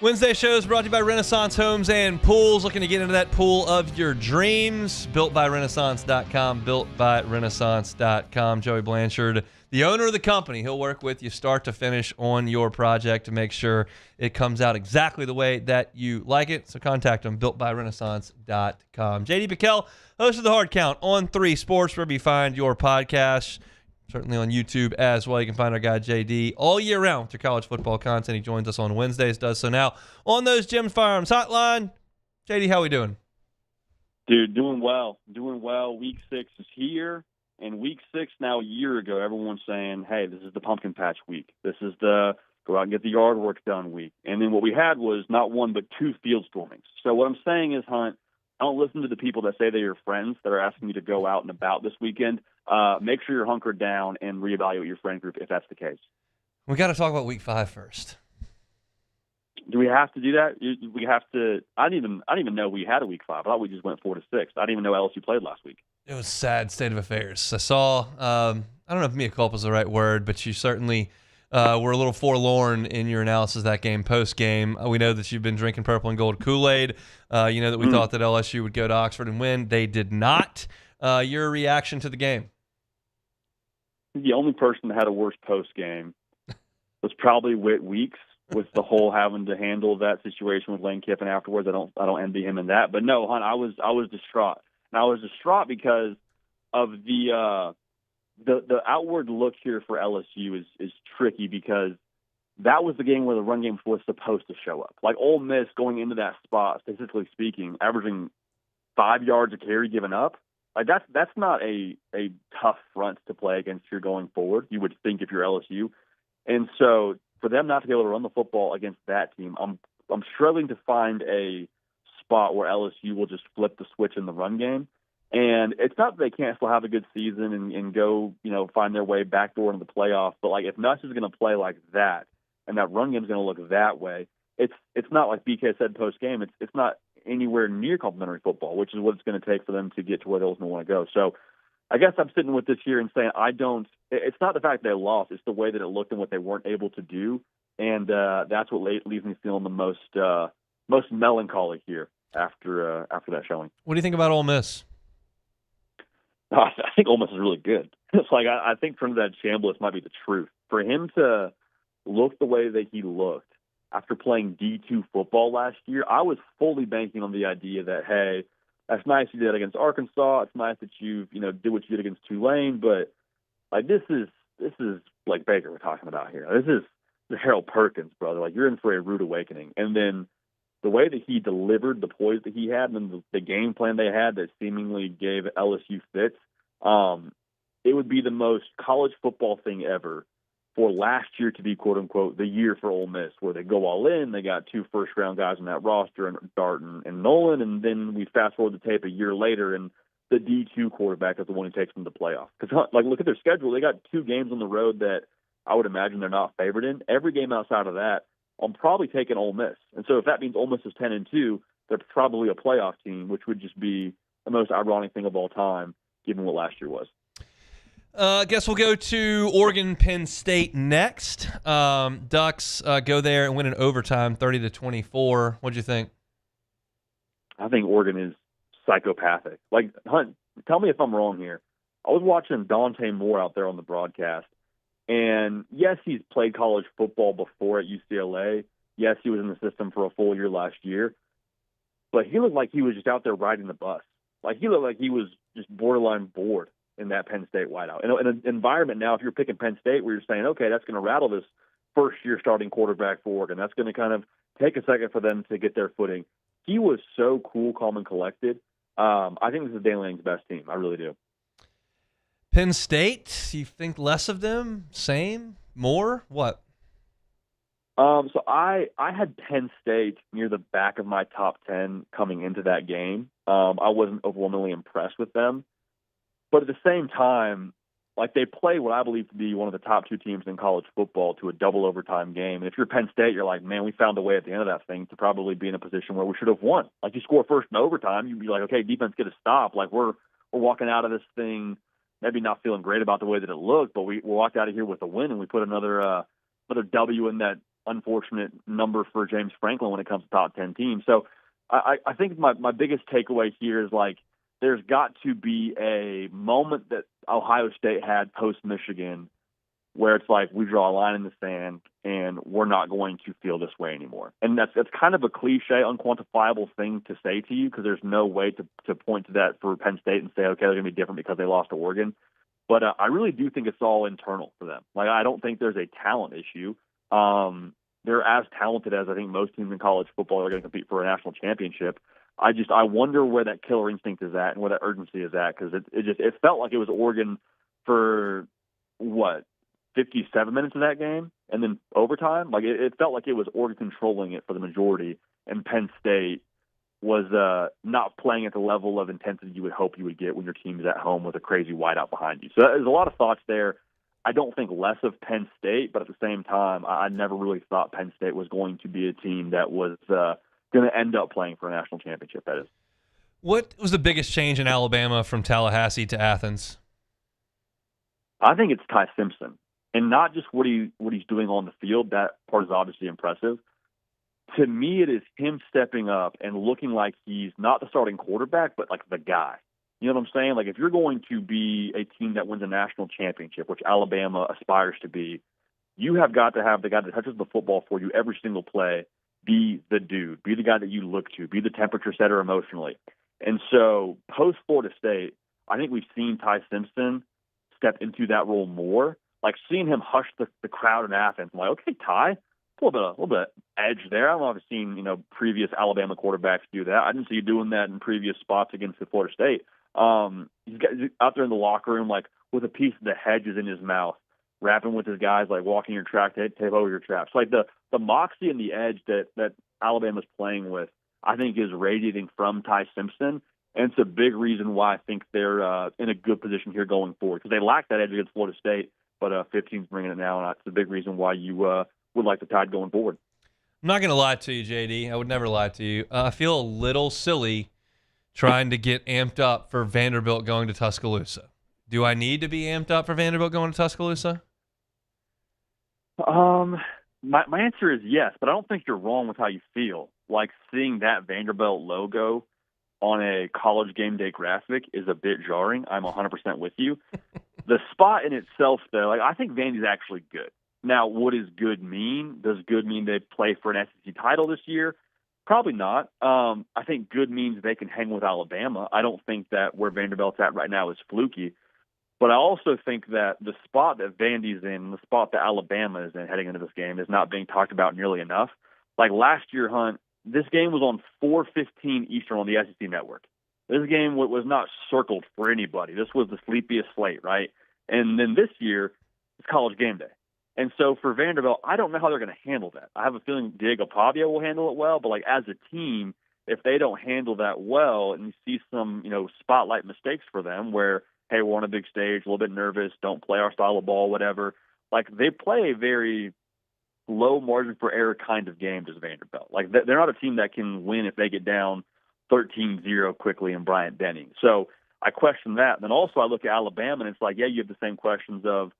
Wednesday show is brought to you by Renaissance Homes and Pools. Looking to get into that pool of your dreams. BuiltByRenaissance.com. BuiltByRenaissance.com. Joey Blanchard, the owner of the company. He'll work with you start to finish on your project to make sure it comes out exactly the way that you like it. So contact him, BuiltByRenaissance.com. JD Pickell, host of The Hard Count on 3 Sports, wherever you find your podcasts. Certainly on YouTube as well. You can find our guy JD all year round with your college football content. He joins us on Wednesdays, does so now on those Jim Firearms Hotline. JD, how we doing? Dude, doing well. Doing well. Week 6 is here. And week 6 now, a year ago, everyone's saying, hey, this is the pumpkin patch week. This is the go out and get the yard work done week. And then what we had was not 1 but 2 field stormings. So what I'm saying is, Hunt, I don't listen to the people that say they're your friends that are asking you to go out and about this weekend. Make sure you're hunkered down and reevaluate your friend group if that's the case. We got to talk about week 5 first. Do we have to do that? We have to. I didn't even know we had a week 5. I thought we just went 4 to 6. I didn't even know LSU played last week. It was a sad state of affairs. I saw. I don't know if mea culpa is the right word, but you certainly were a little forlorn in your analysis of that game post game. We know that you've been drinking purple and gold Kool-Aid. You know that we thought that LSU would go to Oxford and win. They did not. Your reaction to the game? The only person that had a worse post game was probably Whit Weeks, with the whole having to handle that situation with Lane Kiffin afterwards. I don't envy him in that. But no, Hunt, I was distraught. And I was distraught because of the outward look here for LSU is tricky because that was the game where the run game was supposed to show up. Like Ole Miss going into that spot, statistically speaking, averaging 5 yards a carry given up. Like that's not a tough front to play against here going forward. You would think if you're LSU, and so for them not to be able to run the football against that team, I'm struggling to find a spot where LSU will just flip the switch in the run game. And it's not that they can't still have a good season and go, find their way backdoor into the playoffs. But like if Nuss is going to play like that, and that run game is going to look that way, it's not like BK said post game. It's not anywhere near complimentary football, which is what it's going to take for them to get to where they ultimately want to go. So I guess I'm sitting with this here and saying it's not the fact they lost, it's the way that it looked and what they weren't able to do. And that's what leaves me feeling the most melancholy here after that showing. What do you think about Ole Miss? I think Ole Miss is really good. It's like I think Trinidad Chambliss might be the truth. For him to look the way that he looked after playing D2 football last year, I was fully banking on the idea that, hey, that's nice you did against Arkansas. It's nice that you did what you did against Tulane, but like this is like Baker we're talking about here. This is Harold Perkins, brother. Like you're in for a rude awakening. And then the way that he delivered, the poise that he had, and the game plan they had that seemingly gave LSU fits, it would be the most college football thing ever for last year to be, quote unquote, the year for Ole Miss, where they go all in. They got 2 first-round guys on that roster, and Dart and Nolan, and then we fast forward the tape a year later, and the D2 quarterback is the one who takes them to the playoffs. Because like look at their schedule; they got 2 games on the road that I would imagine they're not favored in. Every game outside of that, I'm probably taking Ole Miss. And so if that means Ole Miss is 10-2, they're probably a playoff team, which would just be the most ironic thing of all time, given what last year was. I guess we'll go to Oregon-Penn State next. Ducks go there and win in overtime, 30-24. What'd you think? I think Oregon is psychopathic. Like, Hunt, tell me if I'm wrong here. I was watching Dante Moore out there on the broadcast, and yes, he's played college football before at UCLA. Yes, he was in the system for a full year last year, but he looked like he was just out there riding the bus. Like he looked like he was just borderline bored in that Penn State wideout. In an environment now, if you're picking Penn State, where you're saying, okay, that's going to rattle this first-year starting quarterback for Oregon. That's going to kind of take a second for them to get their footing. He was so cool, calm, and collected. I think this is Dan Lanning's best team. I really do. Penn State, you think less of them? Same? More? What? So I had Penn State near the back of my top 10 coming into that game. I wasn't overwhelmingly impressed with them. But at the same time, like they play what I believe to be one of the top 2 teams in college football to a double overtime game. And if you're Penn State, you're like, man, we found a way at the end of that thing to probably be in a position where we should have won. Like you score first in overtime, you'd be like, okay, defense get a stop. Like we're walking out of this thing, maybe not feeling great about the way that it looked, but we walked out of here with a win, and we put another W in that unfortunate number for James Franklin when it comes to top 10 teams. So I think my biggest takeaway here is like, there's got to be a moment that Ohio State had post-Michigan where it's like we draw a line in the sand and we're not going to feel this way anymore. And that's kind of a cliche, unquantifiable thing to say to you because there's no way to point to that for Penn State and say, okay, they're going to be different because they lost to Oregon. But I really do think it's all internal for them. Like I don't think there's a talent issue. They're as talented as I think most teams in college football are going to compete for a national championship. I wonder where that killer instinct is at and where that urgency is at because it felt like it was Oregon for 57 minutes of that game and then overtime. Like it felt like it was Oregon controlling it for the majority, and Penn State was not playing at the level of intensity you would hope you would get when your team is at home with a crazy wideout behind you. So there's a lot of thoughts there. I don't think less of Penn State, but at the same time, I never really thought Penn State was going to be a team that was going to end up playing for a national championship, that is. What was the biggest change in Alabama from Tallahassee to Athens? I think it's Ty Simpson. And not just what he's doing on the field. That part is obviously impressive. To me, it is him stepping up and looking like he's not the starting quarterback, but like the guy. You know what I'm saying? Like if you're going to be a team that wins a national championship, which Alabama aspires to be, you have got to have the guy that touches the football for you every single play, be the dude, be the guy that you look to, be the temperature setter emotionally. And so post-Florida State, I think we've seen Ty Simpson step into that role more. Like seeing him hush the crowd in Athens, I'm like, okay, Ty, a little bit edge there. I don't know if I've seen previous Alabama quarterbacks do that. I didn't see you doing that in previous spots against the Florida State. He's out there in the locker room like with a piece of the hedges in his mouth, rapping with his guys, like walking your track, tape over your traps. Like the moxie and the edge that Alabama's playing with, I think is radiating from Ty Simpson. And it's a big reason why I think they're in a good position here going forward, because they lack that edge against Florida State, but 15's bringing it now, and it's a big reason why you would like the Tide going forward. I'm not going to lie to you, JD. I would never lie to you. I feel a little silly trying to get amped up for Vanderbilt going to Tuscaloosa. Do I need to be amped up for Vanderbilt going to Tuscaloosa? My answer is yes, but I don't think you're wrong with how you feel. Like, seeing that Vanderbilt logo on a College game day graphic is a bit jarring. I'm 100% with you. The spot in itself, though, like, I think Vandy's actually good. Now, what does good mean? Does good mean they play for an SEC title this year? Probably not. I think good means they can hang with Alabama. I don't think that where Vanderbilt's at right now is fluky. But I also think that the spot that Vandy's in, the spot that Alabama is in heading into this game, is not being talked about nearly enough. Like last year, Hunt, this game was on 4:15 Eastern on the SEC Network. This game was not circled for anybody. This was the sleepiest slate, right? And then this year, it's College game day. And so for Vanderbilt, I don't know how they're going to handle that. I have a feeling Diego Pavia will handle it well, but like as a team, if they don't handle that well and you see some, spotlight mistakes for them where, hey, we're on a big stage, a little bit nervous, don't play our style of ball, whatever. Like, they play a very low margin for error kind of game as Vanderbilt. Like, they're not a team that can win if they get down 13-0 quickly in Bryant-Denny. So I question that. And then also I look at Alabama, and it's like, yeah, you have the same questions of,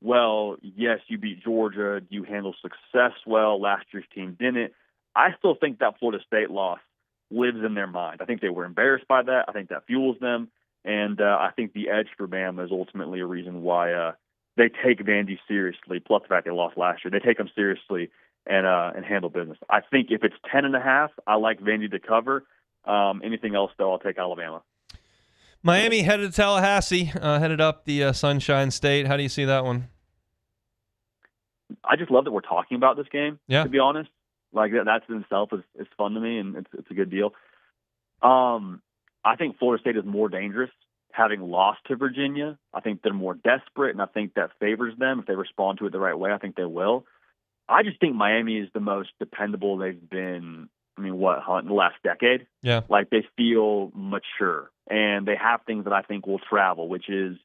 well, yes, you beat Georgia. Do you handle success well? Last year's team didn't. I still think that Florida State loss lives in their mind. I think they were embarrassed by that. I think that fuels them. And I think the edge for Bama is ultimately a reason why they take Vandy seriously, plus the fact they lost last year. They take them seriously and handle business. I think if it's 10.5, I like Vandy to cover. Anything else, though, I'll take Alabama. Miami headed to Tallahassee, headed up the Sunshine State. How do you see that one? I just love that we're talking about this game, to be honest. Like, that in itself is fun to me, and it's a good deal. I think Florida State is more dangerous having lost to Virginia. I think they're more desperate, and I think that favors them. If they respond to it the right way, I think they will. I just think Miami is the most dependable they've been, in the last decade? Yeah. Like, they feel mature, and they have things that I think will travel, which is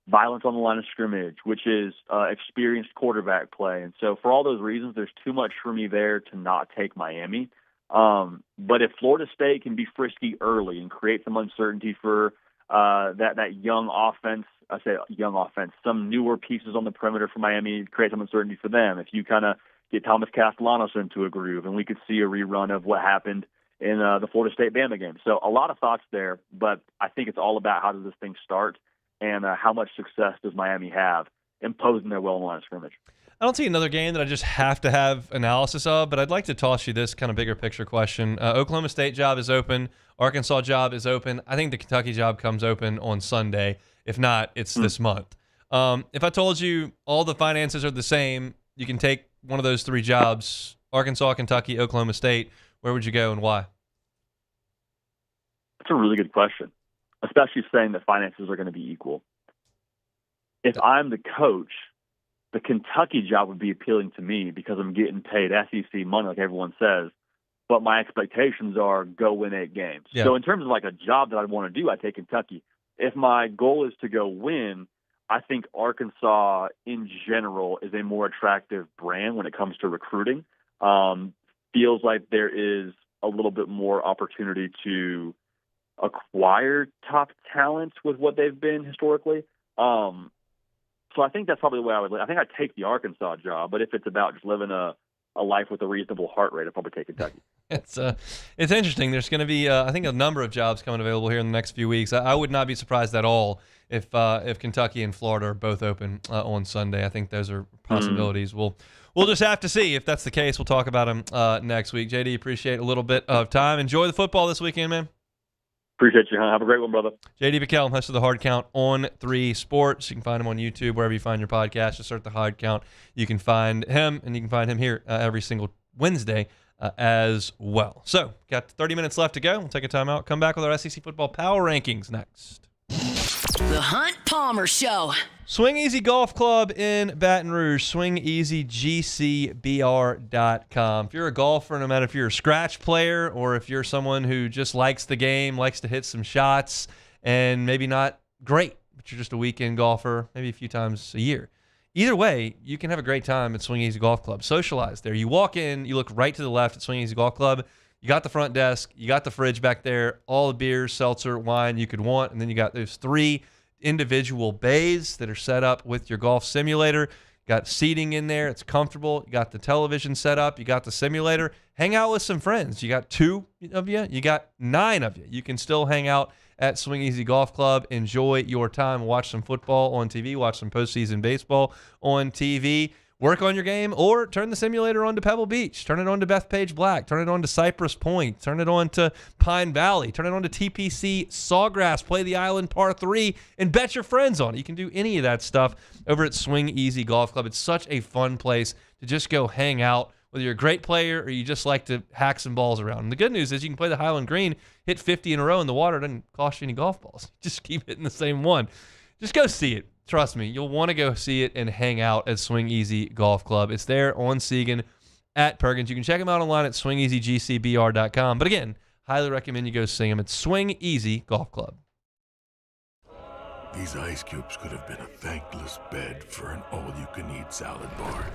violence on the line of scrimmage, which is experienced quarterback play. And so for all those reasons, there's too much for me there to not take Miami. But if Florida State can be frisky early and create some uncertainty for that young offense, I say young offense, some newer pieces on the perimeter for Miami, create some uncertainty for them. If you kind of get Thomas Castellanos into a groove, and we could see a rerun of what happened in the Florida State-Bama game. So a lot of thoughts there, but I think it's all about how does this thing start and how much success does Miami have imposing their will on the line of scrimmage. I don't see another game that I just have to have analysis of, but I'd like to toss you this kind of bigger picture question. Oklahoma State job is open. Arkansas job is open. I think the Kentucky job comes open on Sunday. If not, it's this month. If I told you all the finances are the same, you can take one of those three jobs, Arkansas, Kentucky, Oklahoma State, where would you go and why? That's a really good question, especially saying that finances are going to be equal. If I'm the coach, the Kentucky job would be appealing to me because I'm getting paid SEC money like everyone says, but my expectations are go win 8 games. Yeah. So in terms of like a job that I want to do, I take Kentucky. If my goal is to go win, I think Arkansas in general is a more attractive brand when it comes to recruiting. Feels like there is a little bit more opportunity to acquire top talent with what they've been historically. So I think that's probably the way I would. I think I'd take the Arkansas job, but if it's about just living a life with a reasonable heart rate, I'd probably take Kentucky. It's interesting. There's going to be, I think, a number of jobs coming available here in the next few weeks. I would not be surprised at all if Kentucky and Florida are both open on Sunday. I think those are possibilities. We'll just have to see if that's the case. We'll talk about them next week. JD, appreciate a little bit of time. Enjoy the football this weekend, man. Appreciate you, huh? Have a great one, brother. JD Pickell, host of The Hard Count on 3 Sports. You can find him on YouTube, wherever you find your podcast. Just search The Hard Count. You can find him, and you can find him here every single Wednesday as well. So, got 30 minutes left to go. We'll take a timeout. Come back with our SEC football power rankings next. The Hunt Palmer Show. Swing Easy Golf Club in Baton Rouge, swingeasygcbr.com. If you're a golfer, no matter if you're a scratch player or if you're someone who just likes the game, likes to hit some shots, and maybe not great, but you're just a weekend golfer, maybe a few times a year. Either way, you can have a great time at Swing Easy Golf Club. Socialize there. You walk in, you look right to the left at Swing Easy Golf Club. You got the front desk, you got the fridge back there, all the beers, seltzer, wine you could want, and then you got those 3 individual bays that are set up with your golf simulator. You got seating in there. It's comfortable. You got the television set up. You got the simulator. Hang out with some friends. You got 2 of you. You got 9 of you. You can still hang out at Swing Easy Golf Club. Enjoy your time. Watch some football on TV. Watch some postseason baseball on TV. Work on your game, or turn the simulator on to Pebble Beach. Turn it on to Bethpage Black. Turn it on to Cypress Point. Turn it on to Pine Valley. Turn it on to TPC Sawgrass. Play the Island Par 3 and bet your friends on it. You can do any of that stuff over at Swing Easy Golf Club. It's such a fun place to just go hang out, whether you're a great player or you just like to hack some balls around. And the good news is you can play the Highland Green, hit 50 in a row in the water. It doesn't cost you any golf balls. Just keep hitting the same one. Just go see it. Trust me, you'll want to go see it and hang out at Swing Easy Golf Club. It's there on Segan at Perkins. You can check them out online at swingeasygcbr.com. But again, highly recommend you go see them at Swing Easy Golf Club. These ice cubes could have been a thankless bed for an all-you-can-eat salad bar.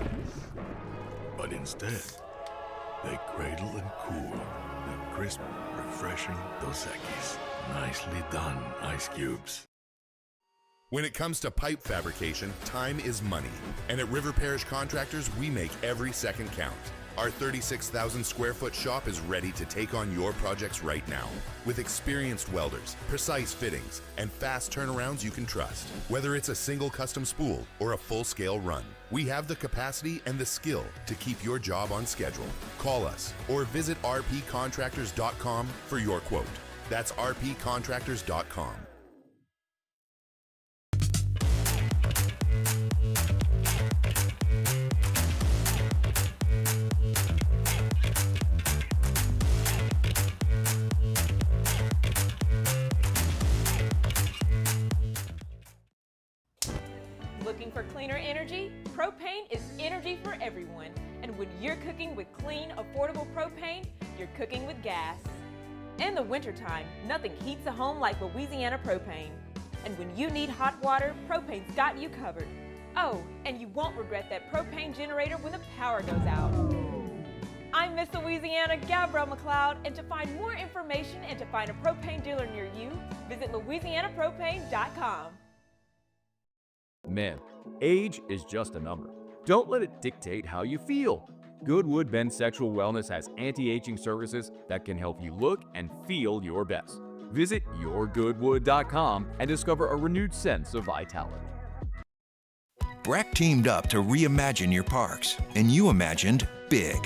But instead, they cradle and cool the crisp, refreshing Dos Equis. Nicely done, ice cubes. When it comes to pipe fabrication, time is money. And at River Parish Contractors, we make every second count. Our 36,000 square foot shop is ready to take on your projects right now. With experienced welders, precise fittings, and fast turnarounds you can trust. Whether it's a single custom spool or a full-scale run, we have the capacity and the skill to keep your job on schedule. Call us or visit rpcontractors.com for your quote. That's rpcontractors.com. Looking for cleaner energy? Propane is energy for everyone. And when you're cooking with clean, affordable propane, you're cooking with gas. In the wintertime, nothing heats a home like Louisiana propane. And when you need hot water, propane's got you covered. Oh, and you won't regret that propane generator when the power goes out. I'm Miss Louisiana, Gabrielle McLeod, and to find more information and to find a propane dealer near you, visit louisianapropane.com. Men, age is just a number. Don't let it dictate how you feel. Goodwood Men's Sexual Wellness has anti-aging services that can help you look and feel your best. Visit yourgoodwood.com and discover a renewed sense of vitality. Breck teamed up to reimagine your parks, and you imagined big.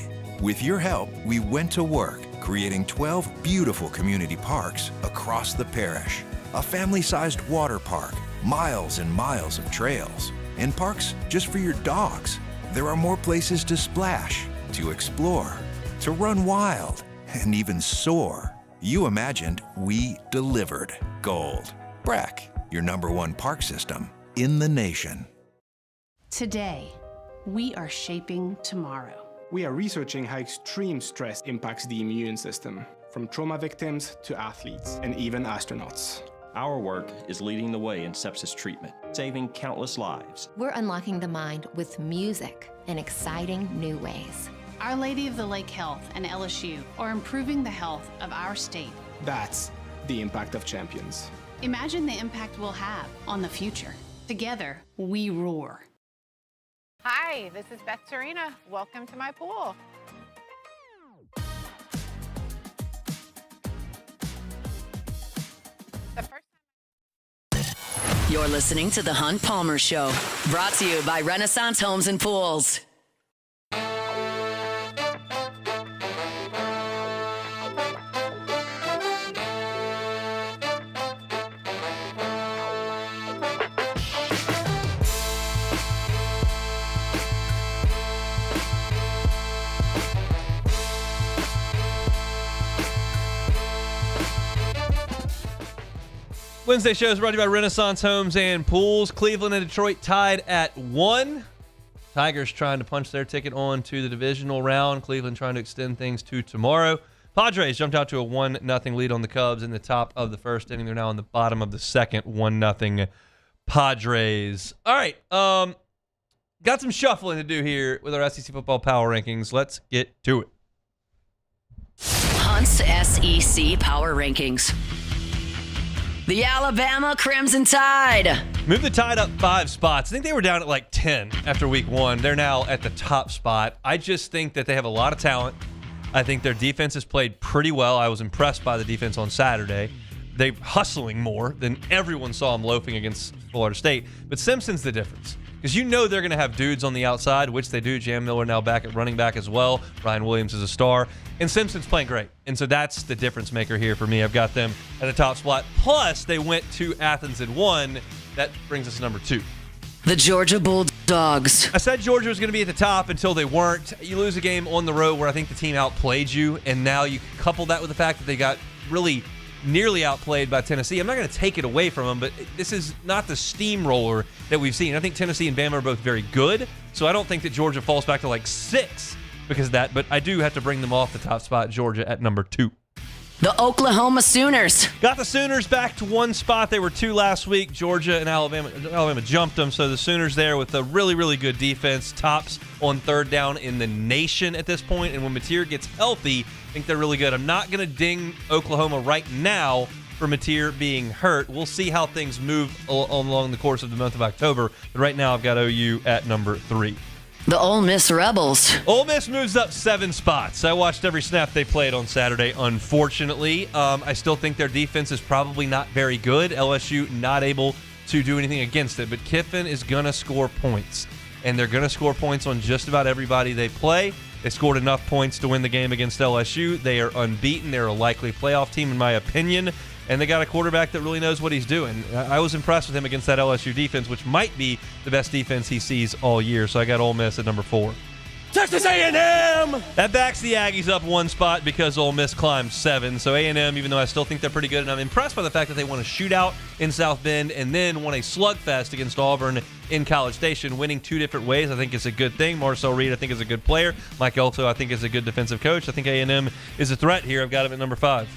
With your help, we went to work, creating 12 beautiful community parks across the parish. A family-sized water park, miles and miles of trails, and parks just for your dogs. There are more places to splash, to explore, to run wild, and even soar. You imagined, we delivered. Gold. Breck, your #1 park system in the nation. Today, we are shaping tomorrow. We are researching how extreme stress impacts the immune system, from trauma victims to athletes and even astronauts. Our work is leading the way in sepsis treatment, saving countless lives. We're unlocking the mind with music in exciting new ways. Our Lady of the Lake Health and LSU are improving the health of our state. That's the impact of champions. Imagine the impact we'll have on the future. Together, we roar. Hi, this is Beth Serena. Welcome to my pool. You're listening to The Hunt Palmer Show, brought to you by Renaissance Homes and Pools. Wednesday show is brought to you by Renaissance Homes and Pools. Cleveland and Detroit tied at 1. Tigers trying to punch their ticket on to the divisional round. Cleveland trying to extend things to tomorrow. Padres jumped out to a 1-0 lead on the Cubs in the top of the first inning. They're now in the bottom of the second. 1-0 Padres. All right. Got some shuffling to do here with our SEC football power rankings. Let's get to it. Hunt's SEC Power Rankings. The Alabama Crimson Tide. Moved the Tide up 5 spots. I think they were down at like 10 after week 1. They're now at the top spot. I just think that they have a lot of talent. I think their defense has played pretty well. I was impressed by the defense on Saturday. They're hustling more than everyone saw them loafing against Florida State. But Simpson's the difference. Because you know they're going to have dudes on the outside, which they do. Jam Miller now back at running back as well. Ryan Williams is a star. And Simpson's playing great. And so that's the difference maker here for me. I've got them at the top spot. Plus, they went to Athens and won. That brings us to number 2. The Georgia Bulldogs. I said Georgia was going to be at the top until they weren't. You lose a game on the road where I think the team outplayed you. And now you couple that with the fact that they got really nearly outplayed by Tennessee. I'm not going to take it away from them, but this is not the steamroller that we've seen. I think Tennessee and Bama are both very good, so I don't think that Georgia falls back to like 6 because of that, but I do have to bring them off the top spot, Georgia at number 2. The Oklahoma Sooners. Got the Sooners back to 1 spot. They were 2 last week. Georgia and Alabama jumped them, so the Sooners there with a really, really good defense. Tops on 3rd down in the nation at this point, and when Mateer gets healthy, I think they're really good. I'm not going to ding Oklahoma right now for Mateer being hurt. We'll see how things move along the course of the month of October, but right now I've got OU at number 3. The Ole Miss Rebels. Ole Miss moves up 7 spots. I watched every snap they played on Saturday, unfortunately. I still think their defense is probably not very good. LSU not able to do anything against it, but Kiffin is going to score points, and they're going to score points on just about everybody they play. They scored enough points to win the game against LSU. They are unbeaten. They're a likely playoff team, in my opinion. And they got a quarterback that really knows what he's doing. I was impressed with him against that LSU defense, which might be the best defense he sees all year. So I got Ole Miss at number 4. Texas A&M! That backs the Aggies up 1 spot because Ole Miss climbed 7. So A&M, even though I still think they're pretty good, and I'm impressed by the fact that they won a shootout in South Bend and then won a slugfest against Auburn in College Station, winning 2 different ways. I think it's a good thing. Marcel Reed, I think, is a good player. Mike Elko, I think, is a good defensive coach. I think A&M is a threat here. I've got him at number 5.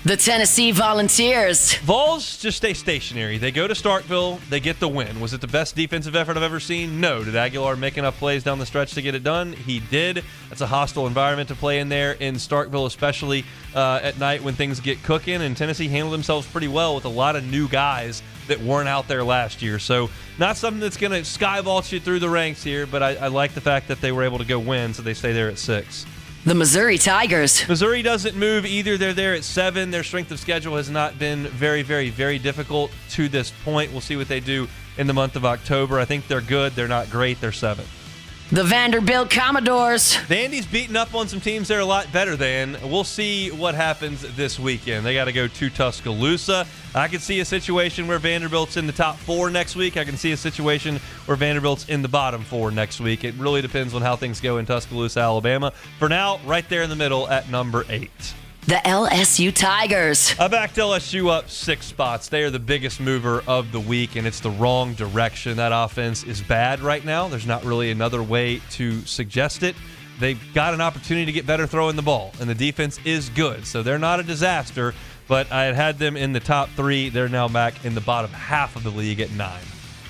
The Tennessee Volunteers. Vols just stay stationary. They go to Starkville. They get the win. Was it the best defensive effort I've ever seen? No. Did Aguilar make enough plays down the stretch to get it done? He did. That's a hostile environment to play in there in Starkville, especially at night when things get cooking. And Tennessee handled themselves pretty well with a lot of new guys that weren't out there last year. So not something that's going to skyvault you through the ranks here, but I like the fact that they were able to go win, so they stay there at 6. The Missouri Tigers. Missouri doesn't move either. They're there at 7. Their strength of schedule has not been very, very, very difficult to this point. We'll see what they do in the month of October. I think they're good. They're not great. They're 7. The Vanderbilt Commodores. The Andy's beating up on some teams they're a lot better than. We'll see what happens this weekend. They got to go to Tuscaloosa. I can see a situation where Vanderbilt's in the top 4 next week. I can see a situation where Vanderbilt's in the bottom 4 next week. It really depends on how things go in Tuscaloosa, Alabama. For now, right there in the middle at number 8. The LSU Tigers. I backed LSU up 6 spots. They are the biggest mover of the week, and it's the wrong direction. That offense is bad right now. There's not really another way to suggest it. They've got an opportunity to get better throwing the ball, and the defense is good. So they're not a disaster, but I had them in the top 3. They're now back in the bottom half of the league at 9.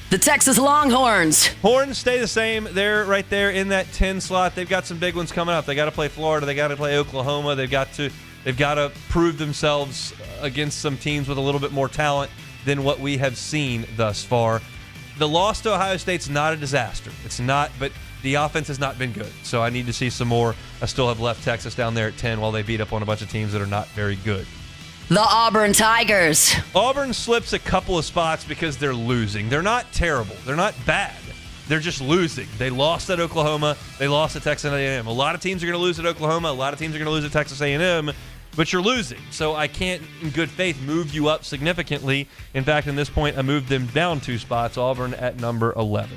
The Texas Longhorns. Horns stay the same. They're right there in that 10 slot. They've got some big ones coming up. They got to play Florida. They got to play Oklahoma. They've got to prove themselves against some teams with a little bit more talent than what we have seen thus far. The loss to Ohio State's not a disaster. It's not, but the offense has not been good. So I need to see some more. I still have left Texas down there at 10 while they beat up on a bunch of teams that are not very good. The Auburn Tigers. Auburn slips a couple of spots because they're losing. They're not terrible. They're not bad. They're just losing. They lost at Oklahoma. They lost at Texas A&M. A lot of teams are going to lose at Oklahoma. A lot of teams are going to lose at Texas A&M, but you're losing. So I can't, in good faith, move you up significantly. In fact, in this point, I moved them down 2 spots. Auburn at number 11.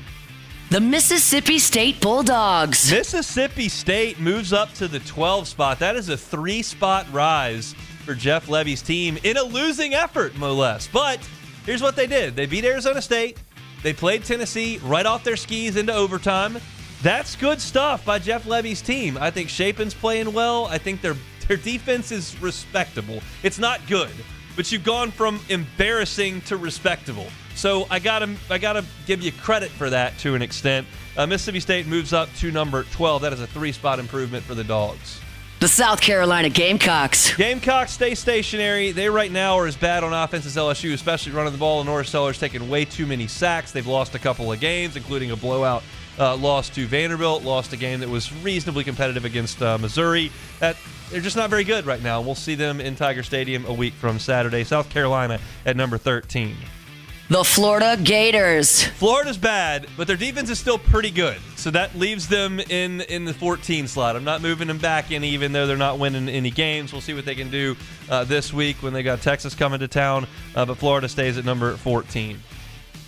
The Mississippi State Bulldogs. Mississippi State moves up to the 12 spot. That is a 3-spot rise for Jeff Levy's team in a losing effort, no less. But here's what they did. They beat Arizona State. They played Tennessee right off their skis into overtime. That's good stuff by Jeff Levy's team. I think Shapen's playing well. I think their defense is respectable. It's not good, but you've gone from embarrassing to respectable. So I gotta give you credit for that to an extent. Mississippi State moves up to number 12. That is a 3-spot improvement for the Dogs. The South Carolina Gamecocks. Gamecocks stay stationary. They right now are as bad on offense as LSU, especially running the ball. And Norris Sellers taking way too many sacks. They've lost a couple of games, including a blowout loss to Vanderbilt, lost a game that was reasonably competitive against Missouri. They're just not very good right now. We'll see them in Tiger Stadium a week from Saturday. South Carolina at number 13. The Florida Gators. Florida's bad, but their defense is still pretty good. So that leaves them in the 14 slot. I'm not moving them back in, even though they're not winning any games. We'll see what they can do this week when they got Texas coming to town. But Florida stays at number 14.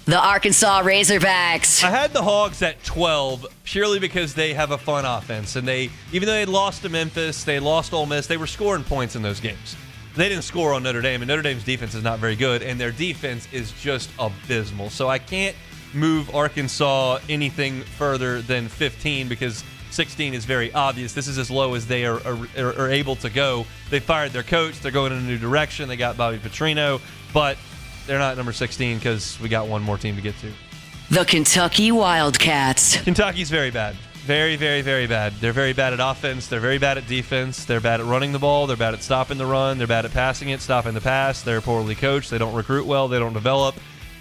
The Arkansas Razorbacks. I had the Hogs at 12 purely because they have a fun offense. And even though they lost to Memphis, they lost Ole Miss, they were scoring points in those games. They didn't score on Notre Dame, and Notre Dame's defense is not very good, and their defense is just abysmal. So I can't move Arkansas anything further than 15 because 16 is very obvious. This is as low as they are able to go. They fired their coach. They're going in a new direction. They got Bobby Petrino, but they're not number 16 because we got one more team to get to. The Kentucky Wildcats. Kentucky's very bad. Very, very, very bad. They're very bad at offense. They're very bad at defense. They're bad at running the ball. They're bad at stopping the run. They're bad at passing it, stopping the pass. They're poorly coached. They don't recruit well. They don't develop.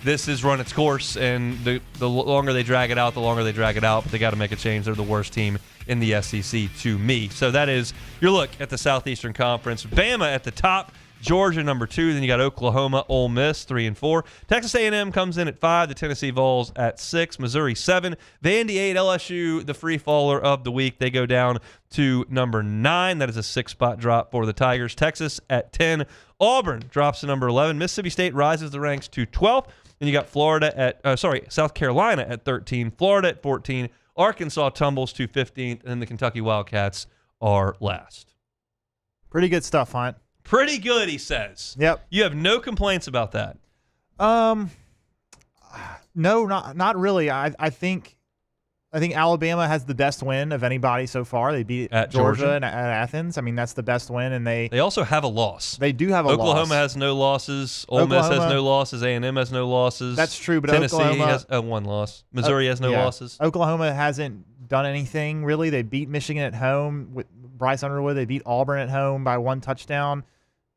This has run its course, and the longer they drag it out, the longer they drag it out. But they got to make a change. They're the worst team in the SEC to me. So that is your look at the Southeastern Conference. Bama at the top. Georgia, number 2. Then you got Oklahoma, Ole Miss, 3 and 4. Texas A&M comes in at 5. The Tennessee Vols at 6. Missouri, 7. Vandy, 8. LSU, the free faller of the week. They go down to number 9. That is a 6-spot drop for the Tigers. Texas at 10. Auburn drops to number 11. Mississippi State rises the ranks to 12. Then you got South Carolina at 13. Florida at 14. Arkansas tumbles to 15th. And then the Kentucky Wildcats are last. Pretty good stuff, Hunt. Pretty good, he says. Yep. You have no complaints about that. No, not really. I think Alabama has the best win of anybody so far. They beat at Georgia and at Athens. I mean, that's the best win, and they also have a loss. They do have a loss. Oklahoma has no losses. Ole Miss has no losses. A&M has no losses. That's true, but Tennessee Oklahoma has one loss. Missouri has no losses. Oklahoma hasn't done anything really. They beat Michigan at home with Bryce Underwood. They beat Auburn at home by 1 touchdown.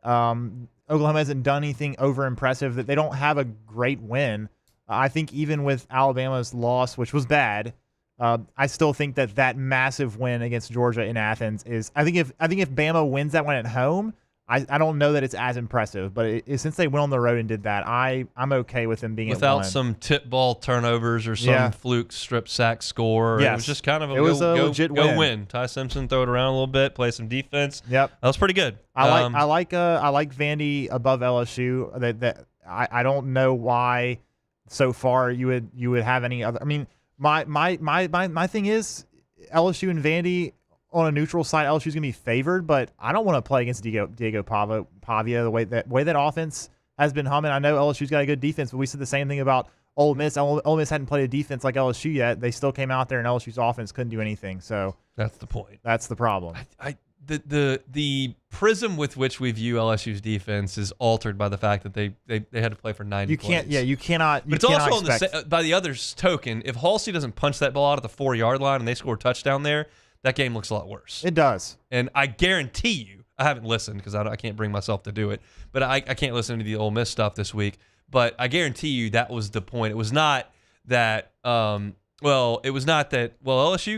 Oklahoma hasn't done anything over impressive. That they don't have a great win. I think even with Alabama's loss, which was bad, I still think that massive win against Georgia in Athens is. I think if Bama wins that one at home, I don't know that it's as impressive. But since they went on the road and did that, I'm okay with them being without at 1. some tip ball turnovers or some fluke strip sack score. Yes. It was just kind of a legit win. Ty Simpson throw it around a little bit, play some defense. Yep, that was pretty good. I like Vandy above LSU. I don't know why so far you would have any other. I mean, my thing is LSU and Vandy. On a neutral side, LSU's going to be favored, but I don't want to play against Diego Pavia the way that offense has been humming. I know LSU's got a good defense, but we said the same thing about Ole Miss. Ole Miss hadn't played a defense like LSU yet. They still came out there, and LSU's offense couldn't do anything. So that's the point. That's the problem. The prism with which we view LSU's defense is altered by the fact that they had to play for 90 plays. You cannot. But it's also by the other's token, if Halsey doesn't punch that ball out at the 4-yard line and they score a touchdown there, that game looks a lot worse. It does. And I guarantee you, I haven't listened because I can't bring myself to do it, but I can't listen to the Ole Miss stuff this week. But I guarantee you that was the point. It was not that, LSU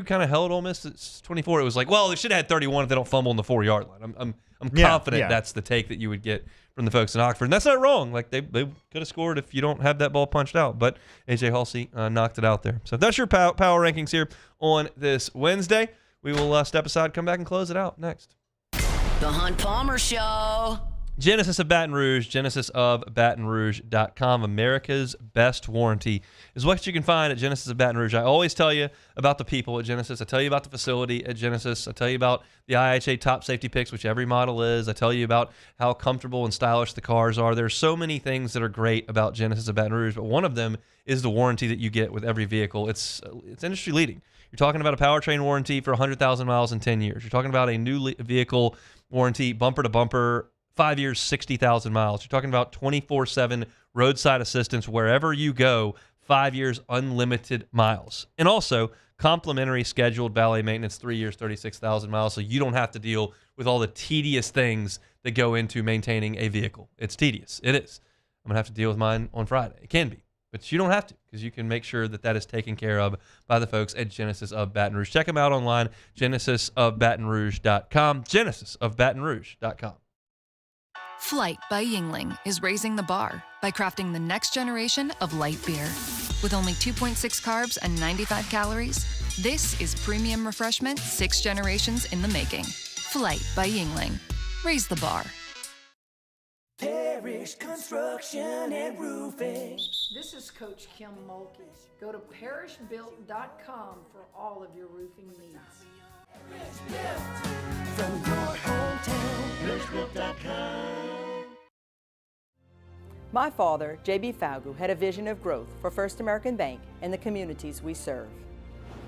kind of held Ole Miss at 24. It was like, well, they should have had 31 if they don't fumble on the 4-yard line. I'm confident that's the take that you would get from the folks in Oxford. And that's not wrong. Like they could have scored if you don't have that ball punched out. But A.J. Halsey knocked it out there. So that's your power rankings here on this Wednesday. We will step aside, come back, and close it out next. The Hunt Palmer Show. Genesis of Baton Rouge, genesisofbatonrouge.com. America's best warranty is what you can find at Genesis of Baton Rouge. I always tell you about the people at Genesis. I tell you about the facility at Genesis. I tell you about the IHA top safety picks, which every model is. I tell you about how comfortable and stylish the cars are. There's so many things that are great about Genesis of Baton Rouge, but one of them is the warranty that you get with every vehicle. It's industry leading. You're talking about a powertrain warranty for 100,000 miles in 10 years. You're talking about a new vehicle warranty, bumper to bumper, 5 years, 60,000 miles. You're talking about 24/7 roadside assistance wherever you go, 5 years, unlimited miles. And also complimentary scheduled valet maintenance, 3 years, 36,000 miles, so you don't have to deal with all the tedious things that go into maintaining a vehicle. It's tedious. It is. I'm going to have to deal with mine on Friday. It can be. But you don't have to, because you can make sure that that is taken care of by the folks at Genesis of Baton Rouge. Check them out online, genesisofbatonrouge.com, genesisofbatonrouge.com. Flight by Yingling is raising the bar by crafting the next generation of light beer. With only 2.6 carbs and 95 calories, this is premium refreshment 6 generations in the making. Flight by Yingling. Raise the bar. Parish Construction and Roofing. This is Coach Kim Mulkey. Go to parishbuilt.com for all of your roofing needs. From your hometown, parishbuilt.com. My father, J.B. Falgu, had a vision of growth for First American Bank and the communities we serve.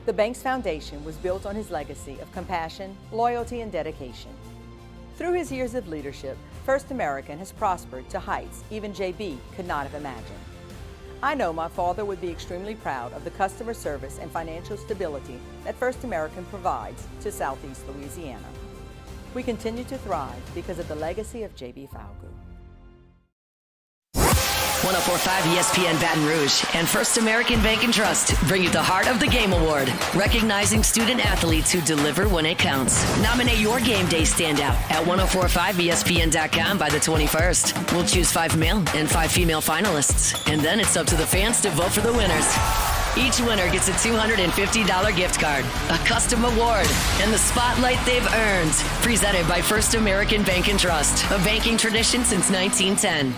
The bank's foundation was built on his legacy of compassion, loyalty, and dedication. Through his years of leadership, First American has prospered to heights even J.B. could not have imagined. I know my father would be extremely proud of the customer service and financial stability that First American provides to Southeast Louisiana. We continue to thrive because of the legacy of J.B. Falgu. 104.5 ESPN Baton Rouge and First American Bank and Trust bring you the Heart of the Game Award, recognizing student athletes who deliver when it counts. Nominate your game day standout at 1045ESPN.com by the 21st. We'll choose 5 male and 5 female finalists, and then it's up to the fans to vote for the winners. Each winner gets a $250 gift card, a custom award, and the spotlight they've earned. Presented by First American Bank and Trust, a banking tradition since 1910.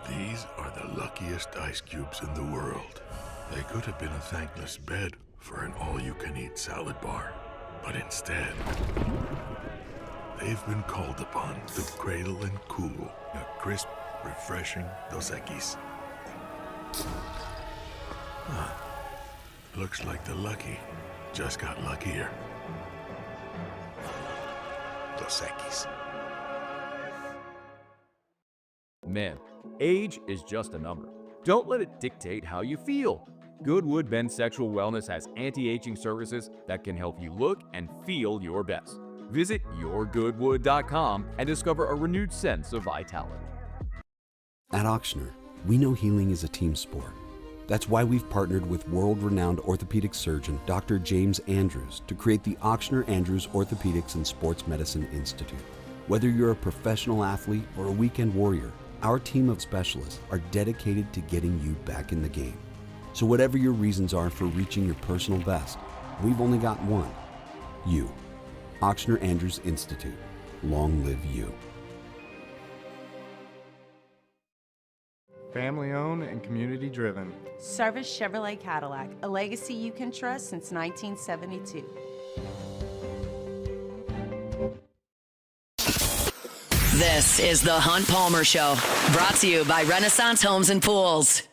These are the luckiest ice cubes in the world. They could have been a thankless bed for an all-you-can-eat salad bar. But instead, they've been called upon to cradle and cool a crisp, refreshing Dos Equis. Looks like the lucky just got luckier. Dos Equis. Man, age is just a number. Don't let it dictate how you feel. Goodwood Bend Sexual Wellness has anti-aging services that can help you look and feel your best. Visit yourgoodwood.com and discover a renewed sense of vitality. At Auctioner, we know healing is a team sport. That's why we've partnered with world-renowned orthopedic surgeon Dr. James Andrews to create the Auctioner Andrews Orthopedics and Sports Medicine Institute. Whether you're a professional athlete or a weekend warrior, our team of specialists are dedicated to getting you back in the game. So whatever your reasons are for reaching your personal best, we've only got one: you. Auctioner Andrews Institute. Long live you. Family owned and community driven. Service Chevrolet Cadillac, a legacy you can trust since 1972. This is the Hunt Palmer Show, brought to you by Renaissance Homes and Pools.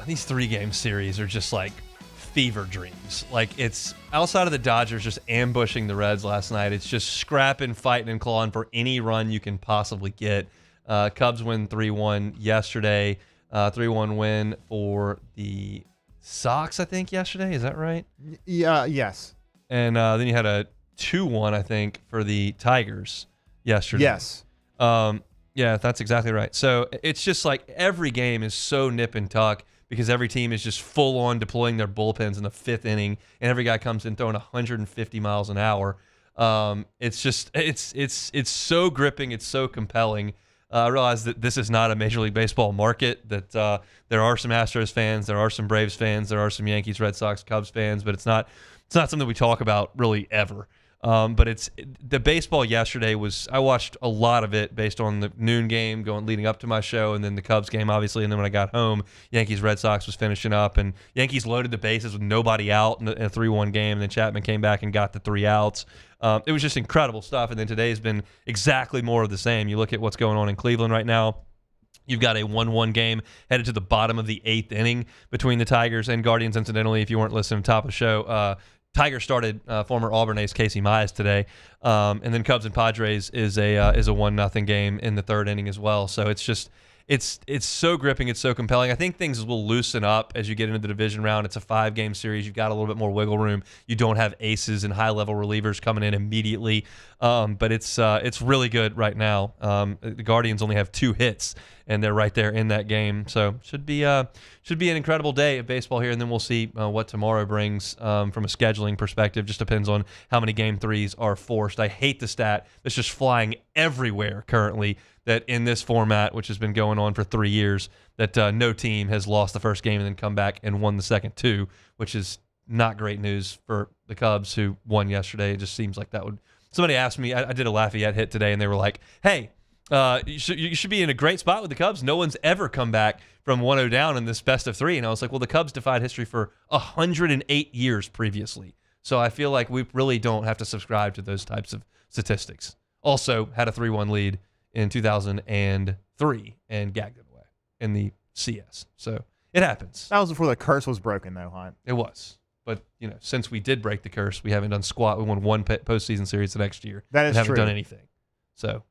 These 3-game series are just like fever dreams. Like, it's outside of the Dodgers just ambushing the Reds last night. It's just scrapping, fighting, and clawing for any run you can possibly get. Cubs win 3-1 yesterday. 3-1 win for the Sox, I think, yesterday. Is that right? Yeah. Yes. And then you had a 2-1, I think, for the Tigers yesterday. Yes. Yeah, that's exactly right. So it's just like every game is so nip and tuck because every team is just full on deploying their bullpens in the 5th inning, and every guy comes in throwing 150 miles an hour. It's just it's so gripping. It's so compelling. I realize that this is not a Major League Baseball market, that there are some Astros fans, there are some Braves fans, there are some Yankees, Red Sox, Cubs fans, but it's not something we talk about really ever. But the baseball yesterday I watched a lot of it based on the noon game leading up to my show, and then the Cubs game, obviously. And then when I got home, Yankees, Red Sox was finishing up, and Yankees loaded the bases with nobody out in a 3-1 game, and then Chapman came back and got the 3 outs. It was just incredible stuff. And then today's been exactly more of the same. You look at what's going on in Cleveland right now. You've got a 1-1 game headed to the bottom of the 8th inning between the Tigers and Guardians. Incidentally, if you weren't listening to the top of the show, Tigers started former Auburn ace Casey Mize today, and then Cubs and Padres is a 1-0 game in the 3rd inning as well. So it's just it's so gripping, it's so compelling. I think things will loosen up as you get into the division round. It's a 5-game series. You've got a little bit more wiggle room. You don't have aces and high-level relievers coming in immediately, but it's really good right now. The Guardians only have 2 hits, and they're right there in that game. So should be an incredible day of baseball here, and then we'll see what tomorrow brings from a scheduling perspective. Just depends on how many game 3s are forced. I hate the stat that's just flying everywhere currently, that in this format, which has been going on for 3 years, that no team has lost the first game and then come back and won the second 2, which is not great news for the Cubs, who won yesterday. It just seems like that would... Somebody asked me, I did a Lafayette hit today, and they were like, hey, you should be in a great spot with the Cubs. No one's ever come back from 1-0 down in this best of 3. And I was like, well, the Cubs defied history for 108 years previously. So I feel like we really don't have to subscribe to those types of statistics. Also had a 3-1 lead in 2003 and gagged it away in the CS. So it happens. That was before the curse was broken, though, Hunt. It was. But, since we did break the curse, we haven't done squat. We won 1 postseason series the next year. That is and haven't true. done anything. So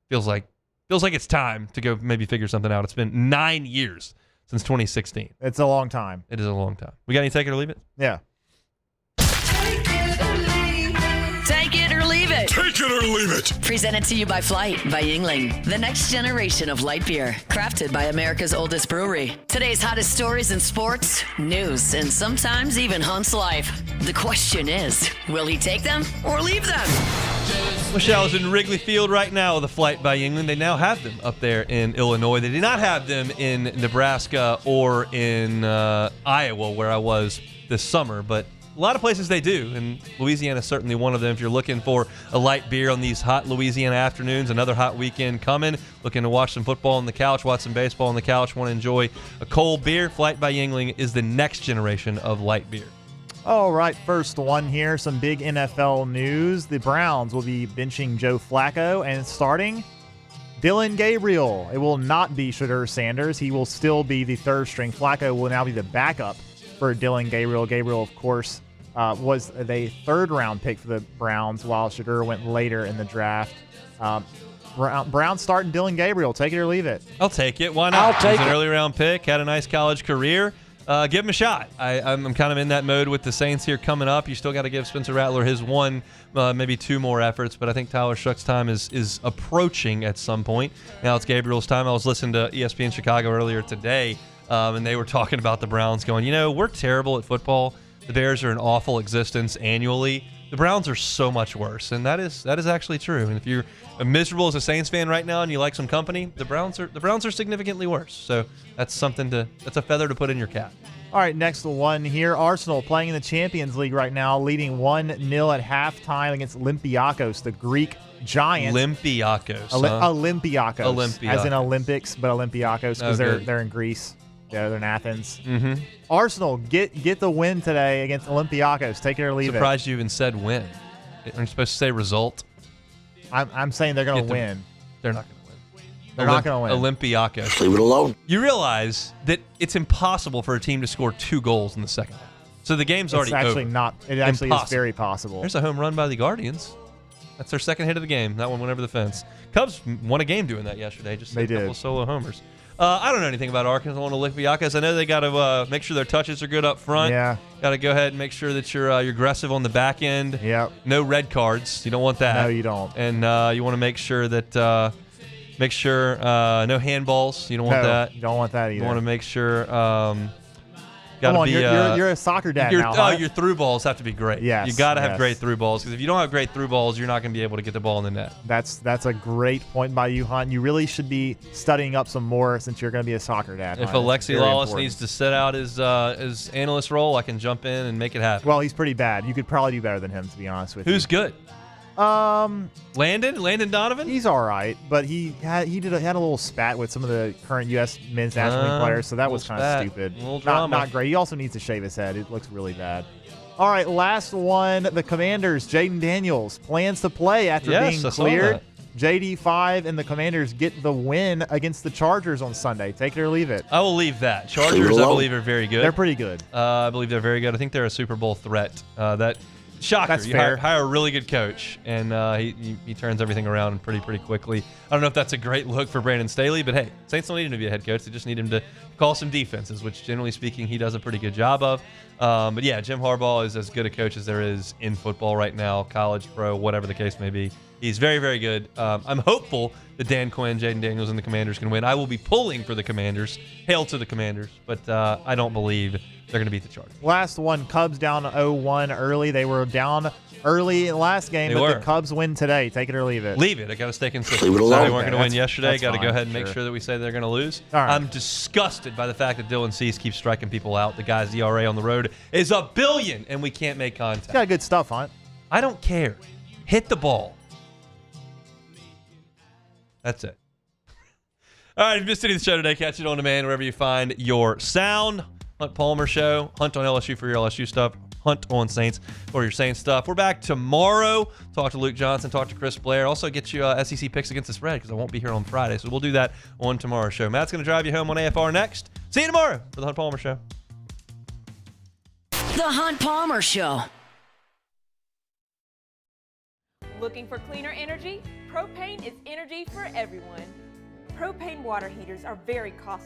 feels like it's time to go maybe figure something out. It's been 9 years since 2016. It's a long time. It is a long time. We got any take it or leave it? Yeah. Take it or leave it. Take it or leave it. Presented to you by Flight by Yingling, the next generation of light beer, crafted by America's oldest brewery. Today's hottest stories in sports, news, and sometimes even Hunt's life. The question is, will he take them or leave them? Michelle is in Wrigley Field right now with a Flight by England. They now have them up there in Illinois. They did not have them in Nebraska or in Iowa, where I was this summer, but a lot of places they do, and Louisiana is certainly one of them. If you're looking for a light beer on these hot Louisiana afternoons, another hot weekend coming, looking to watch some football on the couch, watch some baseball on the couch, want to enjoy a cold beer, Flight by Yingling is the next generation of light beer. All right, first one here, some big NFL news. The Browns will be benching Joe Flacco and starting Dylan Gabriel. It will not be Shadur Sanders. He will still be the 3rd string. Flacco will now be the backup for Dylan Gabriel. Gabriel, of course, was a 3rd-round pick for the Browns, while Shadur went later in the draft. Browns starting Dylan Gabriel. Take it or leave it. I'll take it. Why not? I'll take He's an it. early-round pick, had a nice college career. Give him a shot. I'm kind of in that mode with the Saints here coming up. You still got to give Spencer Rattler his 1, maybe 2 more efforts, but I think Tyler Shuck's time is approaching at some point. Now it's Gabriel's time. I was listening to ESPN Chicago earlier today, and they were talking about the Browns going, we're terrible at football. The Bears are an awful existence annually. The Browns are so much worse, and that is actually true. And if you're miserable as a Saints fan right now and you like some company, the Browns are significantly worse. So that's a feather to put in your cap. All right, next one here. Arsenal playing in the Champions League right now, leading 1-0 at halftime against Olympiacos, the Greek giant. Olympiacos. Olympiacos. As in Olympics, but Olympiacos because they're in Greece. Yeah, they're in Athens. Mm-hmm. Arsenal, get the win today against Olympiacos. Take it or leave Surprised you even said win. Aren't you supposed to say result? I'm saying they're going to win. They're not going to win. They're not going to win. Olympiacos. Leave it alone. You realize that it's impossible for a team to score 2 goals in the second half. So the game's already over. It actually is very possible. There's a home run by the Guardians. That's their second hit of the game. That one went over the fence. Cubs won a game doing that yesterday. Just a couple of solo homers. I don't know anything about Arkansas and Olympiacos. I know they got to make sure their touches are good up front. Yeah. Got to go ahead and make sure that you're aggressive on the back end. Yep. No red cards. You don't want that. No, you don't. And you want to make sure that Make sure no handballs. You don't want that. You don't want that either. You want to make sure. Come on, you're a soccer dad now. Huh? Your through balls have to be great. Yes, you got to have great through balls, because if you don't have great through balls, you're not going to be able to get the ball in the net. That's a great point by you, Hunt. You really should be studying up some more since you're going to be a soccer dad. If Hunt. Alexi Lawless needs to sit out his analyst role, I can jump in and make it happen. Well, he's pretty bad. You could probably do better than him, to be honest with you. Who's good? Landon Donovan? He's all right, but he had a little spat with some of the current U.S. men's national league players, so that was kind of stupid. Not great. He also needs to shave his head. It looks really bad. All right, last one. The Commanders, Jaden Daniels, plans to play after being cleared. JD5 and the Commanders get the win against the Chargers on Sunday. Take it or leave it. I will leave that. Chargers, I believe, are very good. They're pretty good. I believe they're very good. I think they're a Super Bowl threat. Shocker. That's you fair. Hire a really good coach, and he turns everything around pretty quickly. I don't know if that's a great look for Brandon Staley, but hey, Saints don't need him to be a head coach. They just need him to call some defenses, which generally speaking he does a pretty good job of. But yeah, Jim Harbaugh is as good a coach as there is in football right now, college, pro, whatever the case may be. He's very, very good. I'm hopeful that Dan Quinn, Jaden Daniels, and the Commanders can win. I will be pulling for the Commanders. Hail to the Commanders, but I don't believe they're going to beat the Chargers. Last one, Cubs down 0-1 early. They were down early in the last game, but the Cubs win today. Take it or leave it. Leave it. I got to stay consistent. Leave it So alone. they weren't going to win yesterday. That's Got to fine, go ahead and make sure. sure that we say they're going to lose. All right. I'm disgusted by the fact that Dylan Cease keeps striking people out. The guy's ERA on the road is 1 billion, and we can't make contact. He's got good stuff, Hunt. I don't care. Hit the ball. That's it. All right, if you missed any of the show today, catch it on demand wherever you find your sound. Hunt Palmer Show. Hunt on LSU for your LSU stuff. Hunt on Saints for your Saints stuff. We're back tomorrow. Talk to Luke Johnson. Talk to Chris Blair. Also get you SEC picks against the spread, because I won't be here on Friday. So we'll do that on tomorrow's show. Matt's going to drive you home on AFR next. See you tomorrow for the Hunt Palmer Show. The Hunt Palmer Show. Looking for cleaner energy? Propane is energy for everyone. Propane water heaters are very cost